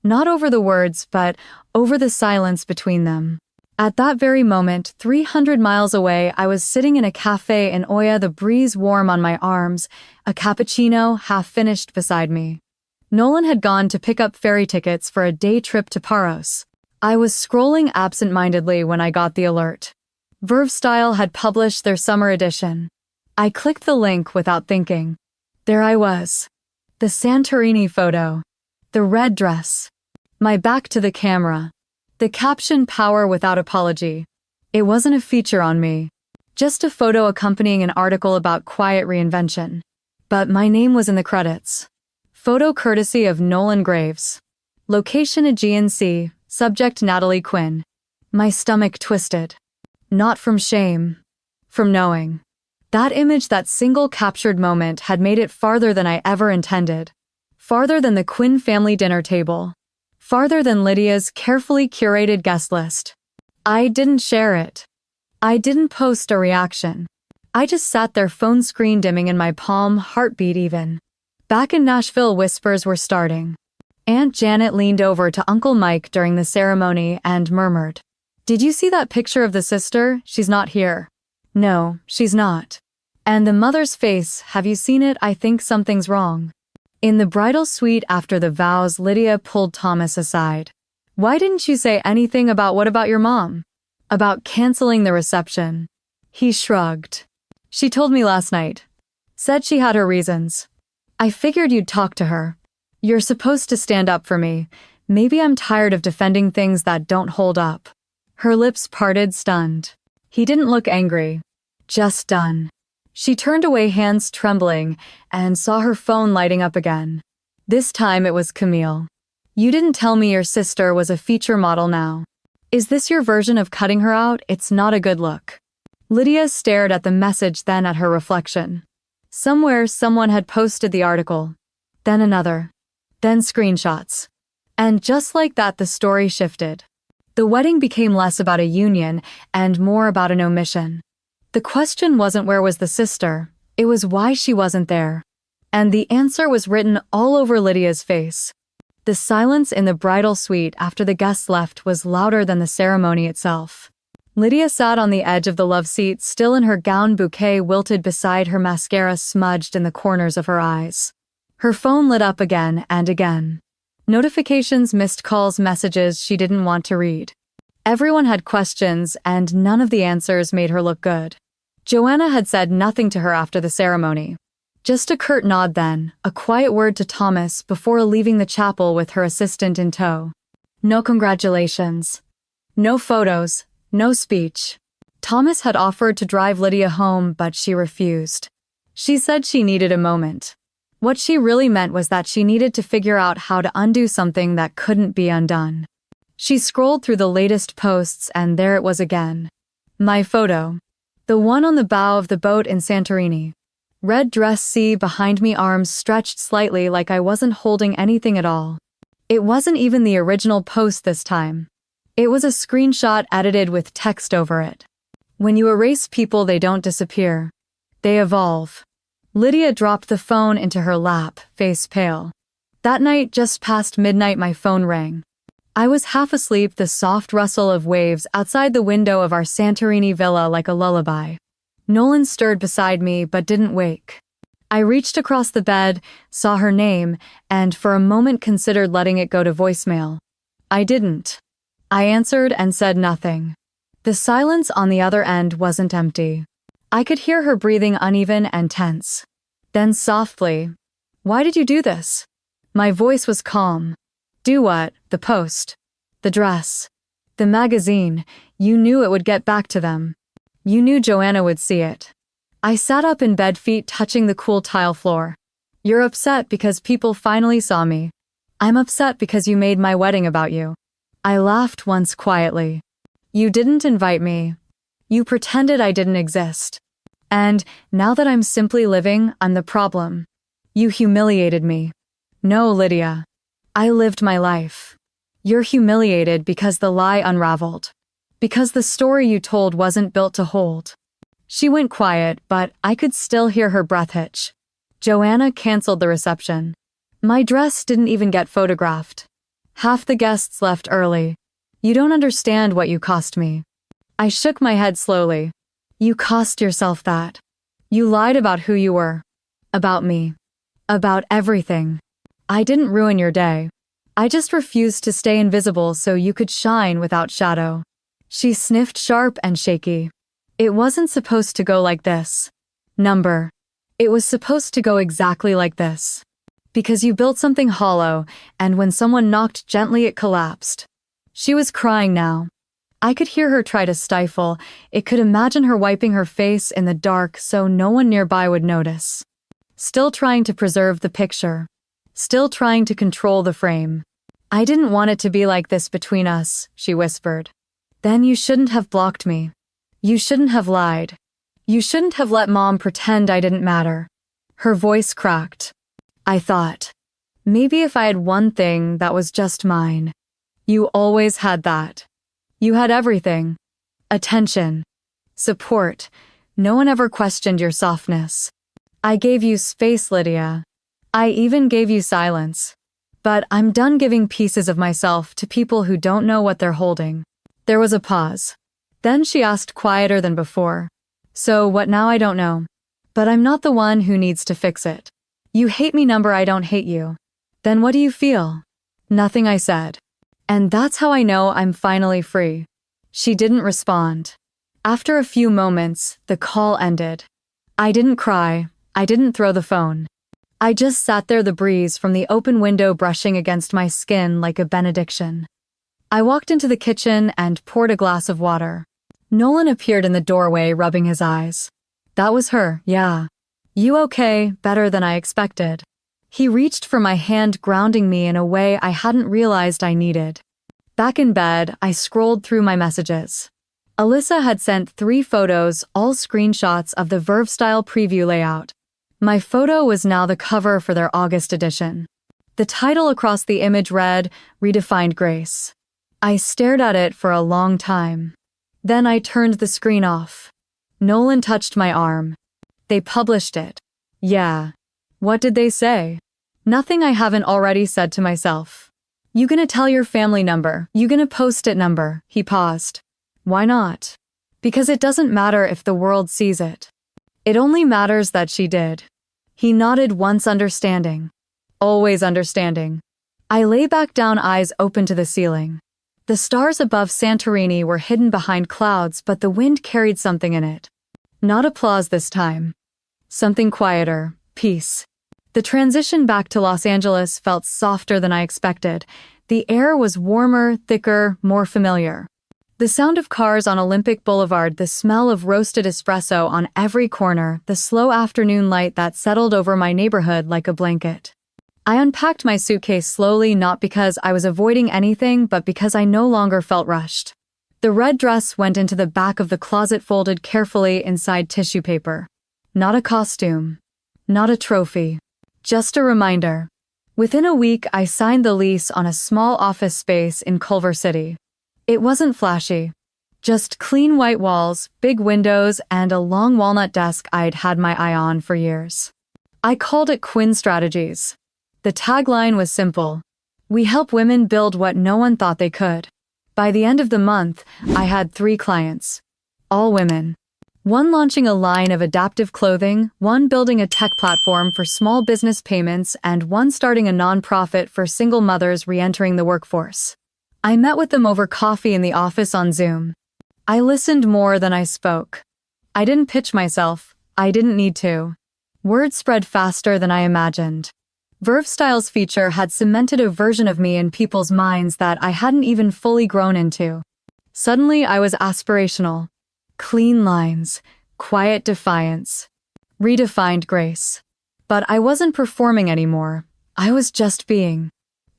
Not over the words, but over the silence between them. At that very moment, 300 miles away, I was sitting in a cafe in Oya, the breeze warm on my arms, a cappuccino half-finished beside me. Nolan had gone to pick up ferry tickets for a day trip to Paros. I was scrolling absent-mindedly when I got the alert. Verve Style had published their summer edition. I clicked the link without thinking. There I was. The Santorini photo. The red dress. My back to the camera. The caption, "Power without apology." It wasn't a feature on me. Just a photo accompanying an article about quiet reinvention. But my name was in the credits. Photo courtesy of Nolan Graves. Location Aegean Sea. Subject Natalie Quinn. My stomach twisted. Not from shame. From knowing. That image, that single captured moment, had made it farther than I ever intended. Farther than the Quinn family dinner table. Farther than Lydia's carefully curated guest list. I didn't share it. I didn't post a reaction. I just sat there, phone screen dimming in my palm, heartbeat even. Back in Nashville, whispers were starting. Aunt Janet leaned over to Uncle Mike during the ceremony and murmured, "Did you see that picture of the sister? She's not here." "No, she's not." "And the mother's face, have you seen it? I think something's wrong." In the bridal suite after the vows, Lydia pulled Thomas aside. "Why didn't you say anything about what about your mom? About canceling the reception?" He shrugged. "She told me last night. Said she had her reasons. I figured you'd talk to her. You're supposed to stand up for me. Maybe I'm tired of defending things that don't hold up." Her lips parted, stunned. He didn't look angry. Just done. She turned away, hands trembling, and saw her phone lighting up again. This time it was Camille. "You didn't tell me your sister was a feature model now. Is this your version of cutting her out? It's not a good look." Lydia stared at the message, then at her reflection. Somewhere someone had posted the article. Then another. Then screenshots. And just like that, the story shifted. The wedding became less about a union and more about an omission. The question wasn't where was the sister, it was why she wasn't there. And the answer was written all over Lydia's face. The silence in the bridal suite after the guests left was louder than the ceremony itself. Lydia sat on the edge of the love seat, still in her gown, bouquet wilted beside her, mascara smudged in the corners of her eyes. Her phone lit up again and again. Notifications, missed calls, messages she didn't want to read. Everyone had questions, and none of the answers made her look good. Joanna had said nothing to her after the ceremony. Just a curt nod then, a quiet word to Thomas before leaving the chapel with her assistant in tow. No congratulations. No photos. No speech. Thomas had offered to drive Lydia home, but she refused. She said she needed a moment. What she really meant was that she needed to figure out how to undo something that couldn't be undone. She scrolled through the latest posts, and there it was again. My photo. The one on the bow of the boat in Santorini. Red dress, sea behind me, arms stretched slightly like I wasn't holding anything at all. It wasn't even the original post this time. It was a screenshot edited with text over it. When you erase people, they don't disappear. They evolve. Lydia dropped the phone into her lap, face pale. That night, just past midnight, my phone rang. I was half asleep, the soft rustle of waves outside the window of our Santorini villa like a lullaby. Nolan stirred beside me but didn't wake. I reached across the bed, saw her name, and for a moment considered letting it go to voicemail. I didn't. I answered and said nothing. The silence on the other end wasn't empty. I could hear her breathing uneven and tense. Then softly, "Why did you do this?" My voice was calm. "Do what? The post. The dress. The magazine. You knew it would get back to them. You knew Joanna would see it." I sat up in bed, feet touching the cool tile floor. "You're upset because people finally saw me. I'm upset because you made my wedding about you." I laughed once quietly. "You didn't invite me. You pretended I didn't exist. And now that I'm simply living, I'm the problem. You humiliated me." "No, Lydia. I lived my life. You're humiliated because the lie unraveled. Because the story you told wasn't built to hold." She went quiet, but I could still hear her breath hitch. Joanna canceled the reception. My dress didn't even get photographed. Half the guests left early. "You don't understand what you cost me." I shook my head slowly. "You cost yourself that. You lied about who you were. About me. About everything. I didn't ruin your day. I just refused to stay invisible so you could shine without shadow." She sniffed sharp and shaky. "It wasn't supposed to go like this. Number. It was supposed to go exactly like this. Because you built something hollow, and when someone knocked gently it collapsed." She was crying now. I could hear her try to stifle. It could imagine her wiping her face in the dark so no one nearby would notice. Still trying to preserve the picture. Still trying to control the frame. "I didn't want it to be like this between us," she whispered. "Then you shouldn't have blocked me. You shouldn't have lied. You shouldn't have let Mom pretend I didn't matter." Her voice cracked. I thought, maybe if I had one thing that was just mine. You always had that. You had everything. Attention. Support. No one ever questioned your softness. I gave you space, Lydia. I even gave you silence. But I'm done giving pieces of myself to people who don't know what they're holding. There was a pause. Then she asked, quieter than before, "So what now?" "I don't know. But I'm not the one who needs to fix it." "You hate me, number. I don't hate you." "Then what do you feel?" "Nothing," I said. And that's how I know I'm finally free. She didn't respond. After a few moments, the call ended. I didn't cry. I didn't throw the phone. I just sat there, the breeze from the open window brushing against my skin like a benediction. I walked into the kitchen and poured a glass of water. Nolan appeared in the doorway, rubbing his eyes. "That was her, yeah. You okay?" "Better than I expected." He reached for my hand, grounding me in a way I hadn't realized I needed. Back in bed, I scrolled through my messages. Alyssa had sent 3 photos, all screenshots of the Verve-style preview layout. My photo was now the cover for their August edition. The title across the image read, "Redefined Grace." I stared at it for a long time. Then I turned the screen off. Nolan touched my arm. "They published it." "Yeah. What did they say?" "Nothing I haven't already said to myself." "You gonna tell your family number? You gonna post it number?" He paused. "Why not?" "Because it doesn't matter if the world sees it. It only matters that she did." He nodded once, understanding. Always understanding. I lay back down, eyes open to the ceiling. The stars above Santorini were hidden behind clouds, but the wind carried something in it. Not applause this time. Something quieter, peace. The transition back to Los Angeles felt softer than I expected. The air was warmer, thicker, more familiar. The sound of cars on Olympic Boulevard, the smell of roasted espresso on every corner, the slow afternoon light that settled over my neighborhood like a blanket. I unpacked my suitcase slowly, not because I was avoiding anything, but because I no longer felt rushed. The red dress went into the back of the closet, folded carefully inside tissue paper. Not a costume. Not a trophy. Just a reminder. Within a week, I signed the lease on a small office space in Culver City. It wasn't flashy. Just clean white walls, big windows, and a long walnut desk I'd had my eye on for years. I called it Quinn Strategies. The tagline was simple. We help women build what no one thought they could. By the end of the month, I had 3 clients. All women. One launching a line of adaptive clothing, one building a tech platform for small business payments, and one starting a nonprofit for single mothers re-entering the workforce. I met with them over coffee in the office on Zoom. I listened more than I spoke. I didn't pitch myself. I didn't need to. Word spread faster than I imagined. Verve-Style's feature had cemented a version of me in people's minds that I hadn't even fully grown into. Suddenly, I was aspirational. Clean lines, quiet defiance, redefined grace. But I wasn't performing anymore. I was just being.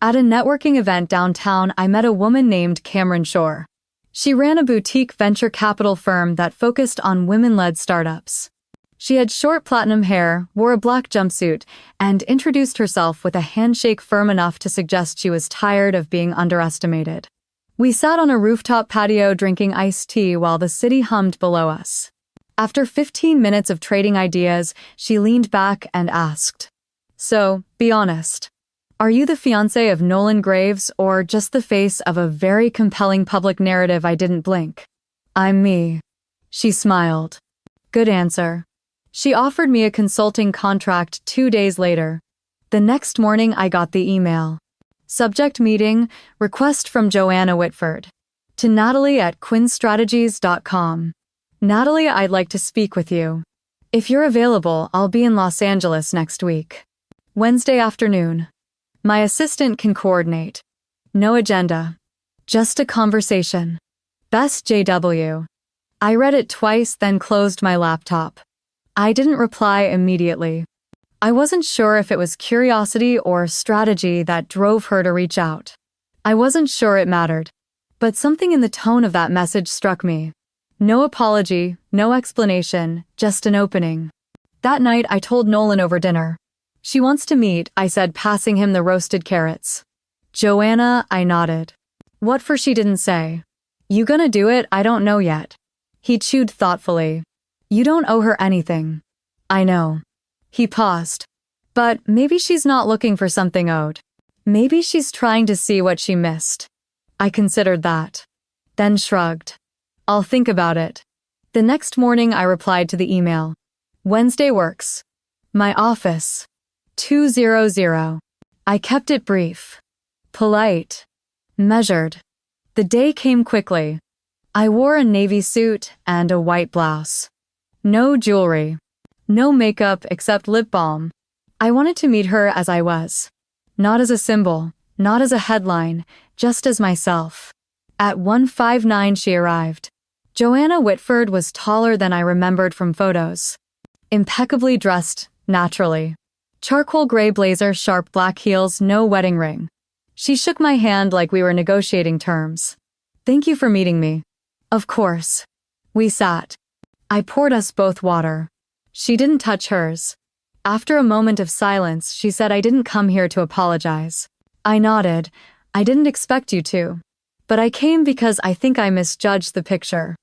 At a networking event downtown, I met a woman named Cameron Shore. She ran a boutique venture capital firm that focused on women-led startups. She had short platinum hair, wore a black jumpsuit, and introduced herself with a handshake firm enough to suggest she was tired of being underestimated. We sat on a rooftop patio drinking iced tea while the city hummed below us. After 15 minutes of trading ideas, she leaned back and asked, "So, be honest. Are you the fiancé of Nolan Graves or just the face of a very compelling public narrative I didn't blink?" "I'm me." She smiled. Good answer. She offered me a consulting contract 2 days later. The next morning I got the email. Subject meeting, request from Joanna Whitford. To Natalie at quinnstrategies.com. Natalie, I'd like to speak with you. If you're available, I'll be in Los Angeles next week. Wednesday afternoon. My assistant can coordinate. No agenda. Just a conversation. Best JW. I read it twice, then closed my laptop. I didn't reply immediately. I wasn't sure if it was curiosity or strategy that drove her to reach out. I wasn't sure it mattered. But something in the tone of that message struck me. No apology, no explanation, just an opening. That night I told Nolan over dinner. She wants to meet, I said, passing him the roasted carrots. Joanna, I nodded. What for she didn't say. You gonna do it? I don't know yet. He chewed thoughtfully. You don't owe her anything. I know. He paused. But maybe she's not looking for something owed. Maybe she's trying to see what she missed. I considered that. Then shrugged. I'll think about it. The next morning I replied to the email. Wednesday works. My office. 200. I kept it brief. Polite. Measured. The day came quickly. I wore a navy suit and a white blouse. No jewelry. No makeup except lip balm. I wanted to meet her as I was. Not as a symbol, not as a headline, just as myself. At 1:59 she arrived. Joanna Whitford was taller than I remembered from photos. Impeccably dressed, naturally. Charcoal gray blazer, sharp black heels, no wedding ring. She shook my hand like we were negotiating terms. Thank you for meeting me. Of course. We sat. I poured us both water. She didn't touch hers. After a moment of silence, she said, I didn't come here to apologize. I nodded. I didn't expect you to. But I came because I think I misjudged the picture.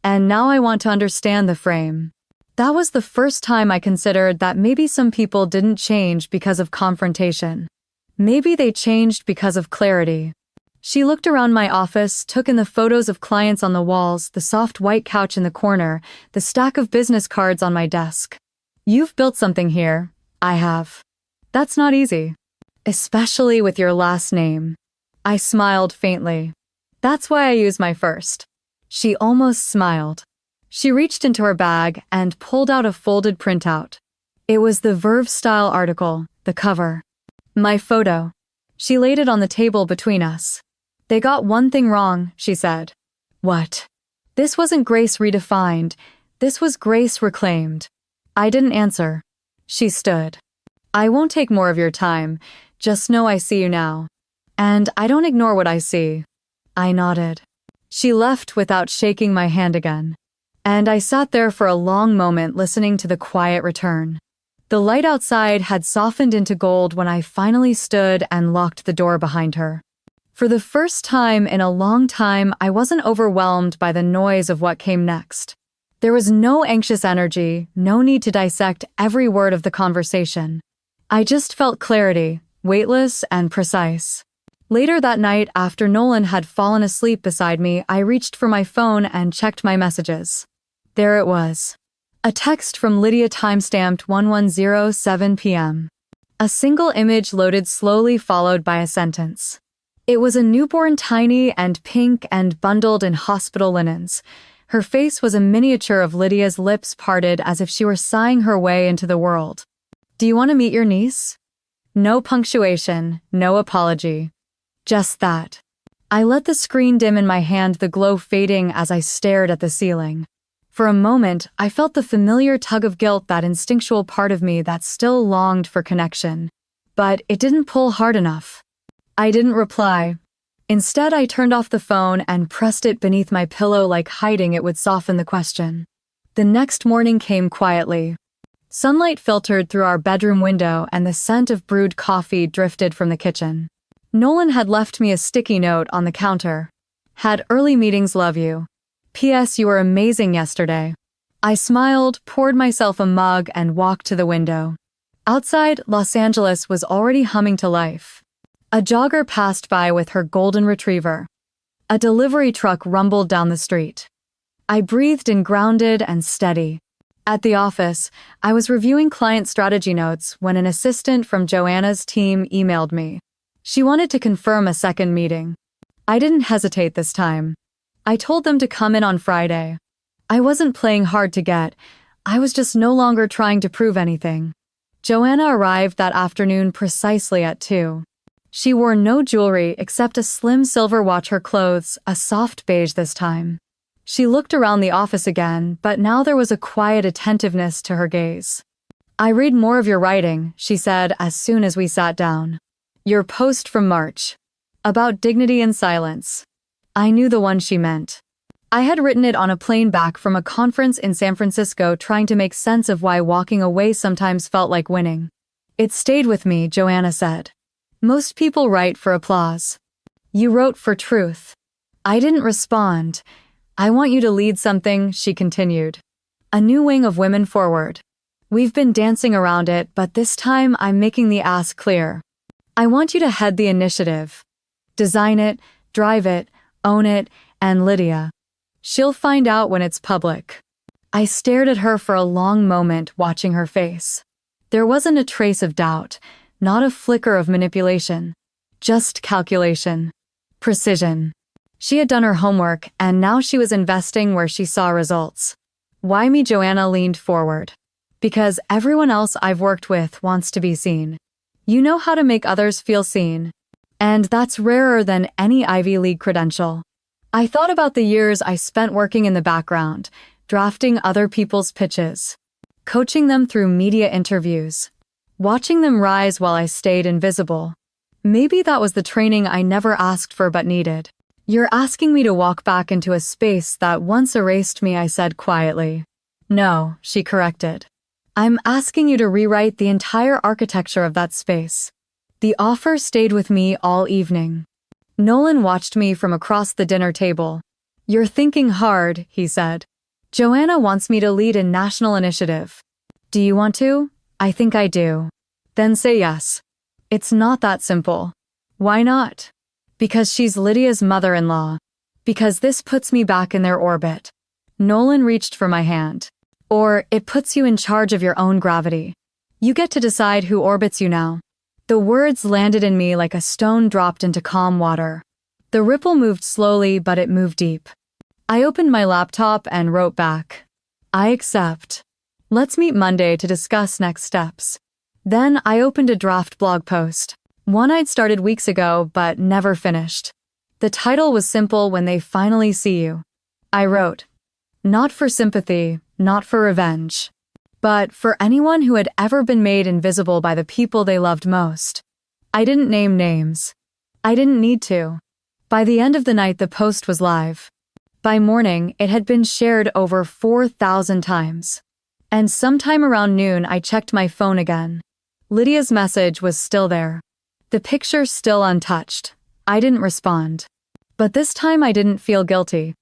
And now I want to understand the frame. That was the first time I considered that maybe some people didn't change because of confrontation. Maybe they changed because of clarity. She looked around my office, took in the photos of clients on the walls, the soft white couch in the corner, the stack of business cards on my desk. You've built something here. I have. That's not easy. Especially with your last name. I smiled faintly. That's why I use my first. She almost smiled. She reached into her bag and pulled out a folded printout. It was the Verve-Style article, the cover. My photo. She laid it on the table between us. They got one thing wrong, she said. What? This wasn't grace redefined. This was grace reclaimed. I didn't answer. She stood. I won't take more of your time. Just know I see you now. And I don't ignore what I see. I nodded. She left without shaking my hand again. And I sat there for a long moment listening to the quiet return. The light outside had softened into gold when I finally stood and locked the door behind her. For the first time in a long time, I wasn't overwhelmed by the noise of what came next. There was no anxious energy, no need to dissect every word of the conversation. I just felt clarity, weightless and precise. Later that night, after Nolan had fallen asleep beside me, I reached for my phone and checked my messages. There it was. A text from Lydia timestamped 11:07 p.m. A single image loaded slowly, followed by a sentence. It was a newborn, tiny and pink and bundled in hospital linens. Her face was a miniature of Lydia's, lips parted as if she were sighing her way into the world. "Do you want to meet your niece?" No punctuation, no apology. Just that. I let the screen dim in my hand, the glow fading as I stared at the ceiling. For a moment, I felt the familiar tug of guilt, that instinctual part of me that still longed for connection. But it didn't pull hard enough. I didn't reply. Instead, I turned off the phone and pressed it beneath my pillow, like hiding it would soften the question. The next morning came quietly. Sunlight filtered through our bedroom window and the scent of brewed coffee drifted from the kitchen. Nolan had left me a sticky note on the counter. "Had early meetings, love you. P.S. You were amazing yesterday." I smiled, poured myself a mug, and walked to the window. Outside, Los Angeles was already humming to life. A jogger passed by with her golden retriever. A delivery truck rumbled down the street. I breathed in, grounded and steady. At the office, I was reviewing client strategy notes when an assistant from Joanna's team emailed me. She wanted to confirm a second meeting. I didn't hesitate this time. I told them to come in on Friday. I wasn't playing hard to get. I was just no longer trying to prove anything. Joanna arrived that afternoon precisely at 2. She wore no jewelry except a slim silver watch, her clothes, a soft beige this time. She looked around the office again, but now there was a quiet attentiveness to her gaze. "I read more of your writing," she said as soon as we sat down. "Your post from March. About dignity and silence." I knew the one she meant. I had written it on a plane back from a conference in San Francisco, trying to make sense of why walking away sometimes felt like winning. "It stayed with me," Joanna said. "Most people write for applause. You wrote for truth." I didn't respond. "I want you to lead something," she continued. "A new wing of Women Forward. We've been dancing around it, but this time I'm making the ask clear. I want you to head the initiative. Design it, drive it, own it, and Lydia. She'll find out when it's public." I stared at her for a long moment, watching her face. There wasn't a trace of doubt. Not a flicker of manipulation. Just calculation. Precision. She had done her homework, and now she was investing where she saw results. "Why me?" Joanna leaned forward. "Because everyone else I've worked with wants to be seen. You know how to make others feel seen. And that's rarer than any Ivy League credential." I thought about the years I spent working in the background, drafting other people's pitches, coaching them through media interviews, watching them rise while I stayed invisible. Maybe that was the training I never asked for but needed. "You're asking me to walk back into a space that once erased me," I said quietly. "No," she corrected. "I'm asking you to rewrite the entire architecture of that space." The offer stayed with me all evening. Nolan watched me from across the dinner table. "You're thinking hard," he said. "Joanna wants me to lead a national initiative. Do you want to?" "I think I do." "Then say yes." "It's not that simple." "Why not?" "Because she's Lydia's mother-in-law. Because this puts me back in their orbit." Nolan reached for my hand. "Or it puts you in charge of your own gravity. You get to decide who orbits you now." The words landed in me like a stone dropped into calm water. The ripple moved slowly, but it moved deep. I opened my laptop and wrote back. "I accept. Let's meet Monday to discuss next steps." Then I opened a draft blog post, one I'd started weeks ago but never finished. The title was simple: "When They Finally See You." I wrote, not for sympathy, not for revenge, but for anyone who had ever been made invisible by the people they loved most. I didn't name names. I didn't need to. By the end of the night, the post was live. By morning, it had been shared over 4,000 times. And sometime around noon, I checked my phone again. Lydia's message was still there. The picture still untouched. I didn't respond. But this time I didn't feel guilty.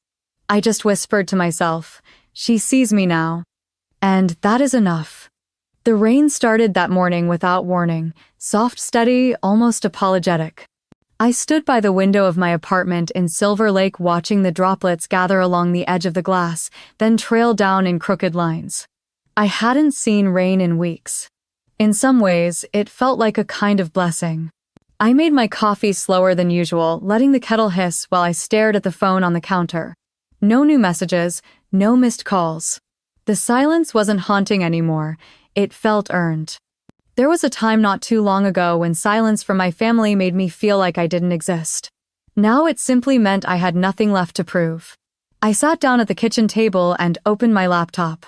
I just whispered to myself, she sees me now. And that is enough. The rain started that morning without warning, soft, steady, almost apologetic. I stood by the window of my apartment in Silver Lake watching the droplets gather along the edge of the glass, then trail down in crooked lines. I hadn't seen rain in weeks. In some ways, it felt like a kind of blessing. I made my coffee slower than usual, letting the kettle hiss while I stared at the phone on the counter. No new messages, no missed calls. The silence wasn't haunting anymore. It felt earned. There was a time not too long ago when silence from my family made me feel like I didn't exist. Now it simply meant I had nothing left to prove. I sat down at the kitchen table and opened my laptop.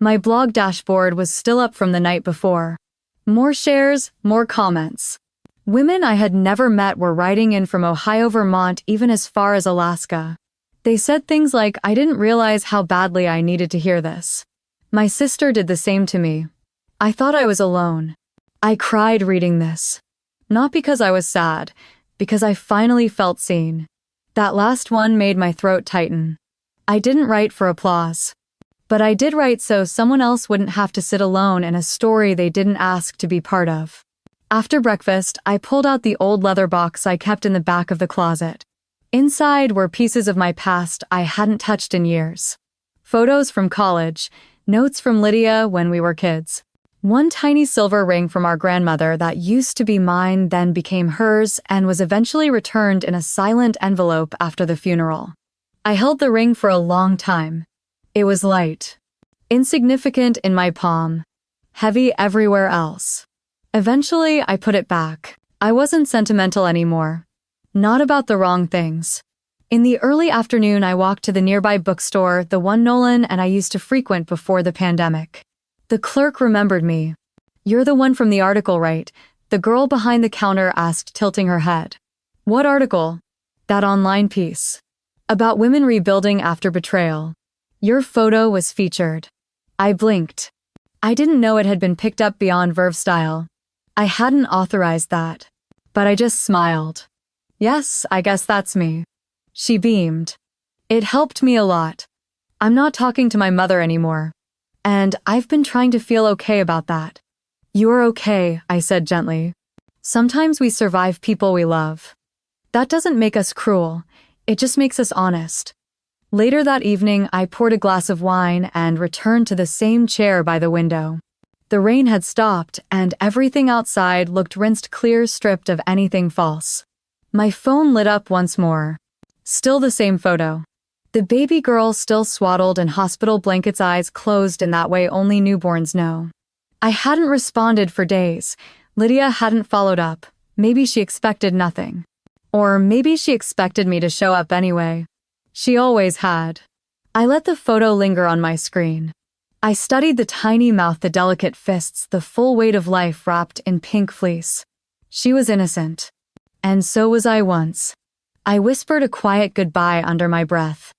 My blog dashboard was still up from the night before. More shares, more comments. Women I had never met were writing in from Ohio, Vermont, even as far as Alaska. They said things like, I didn't realize how badly I needed to hear this. My sister did the same to me. I thought I was alone. I cried reading this. Not because I was sad, because I finally felt seen. That last one made my throat tighten. I didn't write for applause. But I did write so someone else wouldn't have to sit alone in a story they didn't ask to be part of. After breakfast, I pulled out the old leather box I kept in the back of the closet. Inside were pieces of my past I hadn't touched in years. Photos from college, notes from Lydia when we were kids. One tiny silver ring from our grandmother that used to be mine then became hers and was eventually returned in a silent envelope after the funeral. I held the ring for a long time. It was light, insignificant in my palm, heavy everywhere else. Eventually, I put it back. I wasn't sentimental anymore. Not about the wrong things. In the early afternoon, I walked to the nearby bookstore, the one Nolan and I used to frequent before the pandemic. The clerk remembered me. You're the one from the article, right? The girl behind the counter asked, tilting her head. What article? That online piece. About women rebuilding after betrayal. Your photo was featured. I blinked. I didn't know it had been picked up beyond Verve style. I hadn't authorized that. But I just smiled. Yes, I guess that's me. She beamed. It helped me a lot. I'm not talking to my mother anymore. And I've been trying to feel okay about that. You're okay, I said gently. Sometimes we survive people we love. That doesn't make us cruel. It just makes us honest. Later that evening, I poured a glass of wine and returned to the same chair by the window. The rain had stopped, and everything outside looked rinsed clear, stripped of anything false. My phone lit up once more. Still the same photo. The baby girl still swaddled in hospital blankets, eyes closed in that way only newborns know. I hadn't responded for days. Lydia hadn't followed up. Maybe she expected nothing. Or maybe she expected me to show up anyway. She always had. I let the photo linger on my screen. I studied the tiny mouth, the delicate fists, the full weight of life wrapped in pink fleece. She was innocent. And so was I once. I whispered a quiet goodbye under my breath.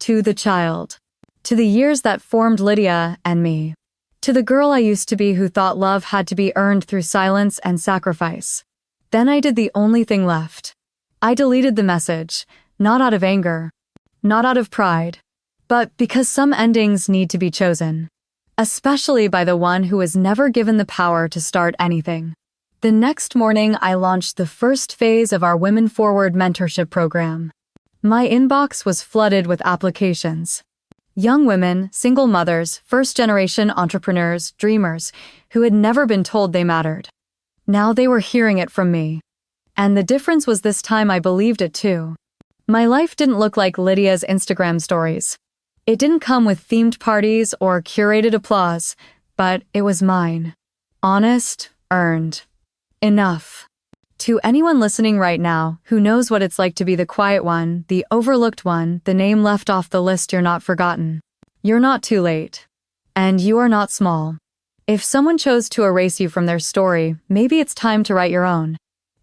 To the child. To the years that formed Lydia and me. To the girl I used to be who thought love had to be earned through silence and sacrifice. Then I did the only thing left. I deleted the message, not out of anger, not out of pride, but because some endings need to be chosen. Especially by the one who was never given the power to start anything. The next morning, I launched the first phase of our Women Forward mentorship program. My inbox was flooded with applications. Young women, single mothers, first-generation entrepreneurs, dreamers, who had never been told they mattered. Now they were hearing it from me. And the difference was this time I believed it too. My life didn't look like Lydia's Instagram stories. It didn't come with themed parties or curated applause, but it was mine. Honest, earned. Enough. To anyone listening right now who knows what it's like to be the quiet one, the overlooked one, the name left off the list, you're not forgotten. You're not too late. And you are not small. If someone chose to erase you from their story, maybe it's time to write your own.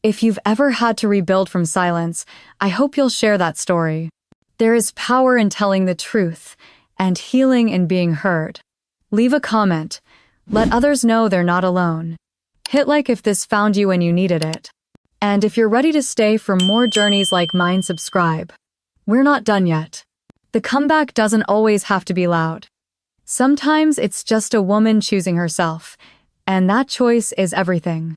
If you've ever had to rebuild from silence, I hope you'll share that story. There is power in telling the truth, and healing in being heard. Leave a comment. Let others know they're not alone. Hit like if this found you when you needed it. And if you're ready to stay for more journeys like mine, subscribe. We're not done yet. The comeback doesn't always have to be loud. Sometimes it's just a woman choosing herself, and that choice is everything.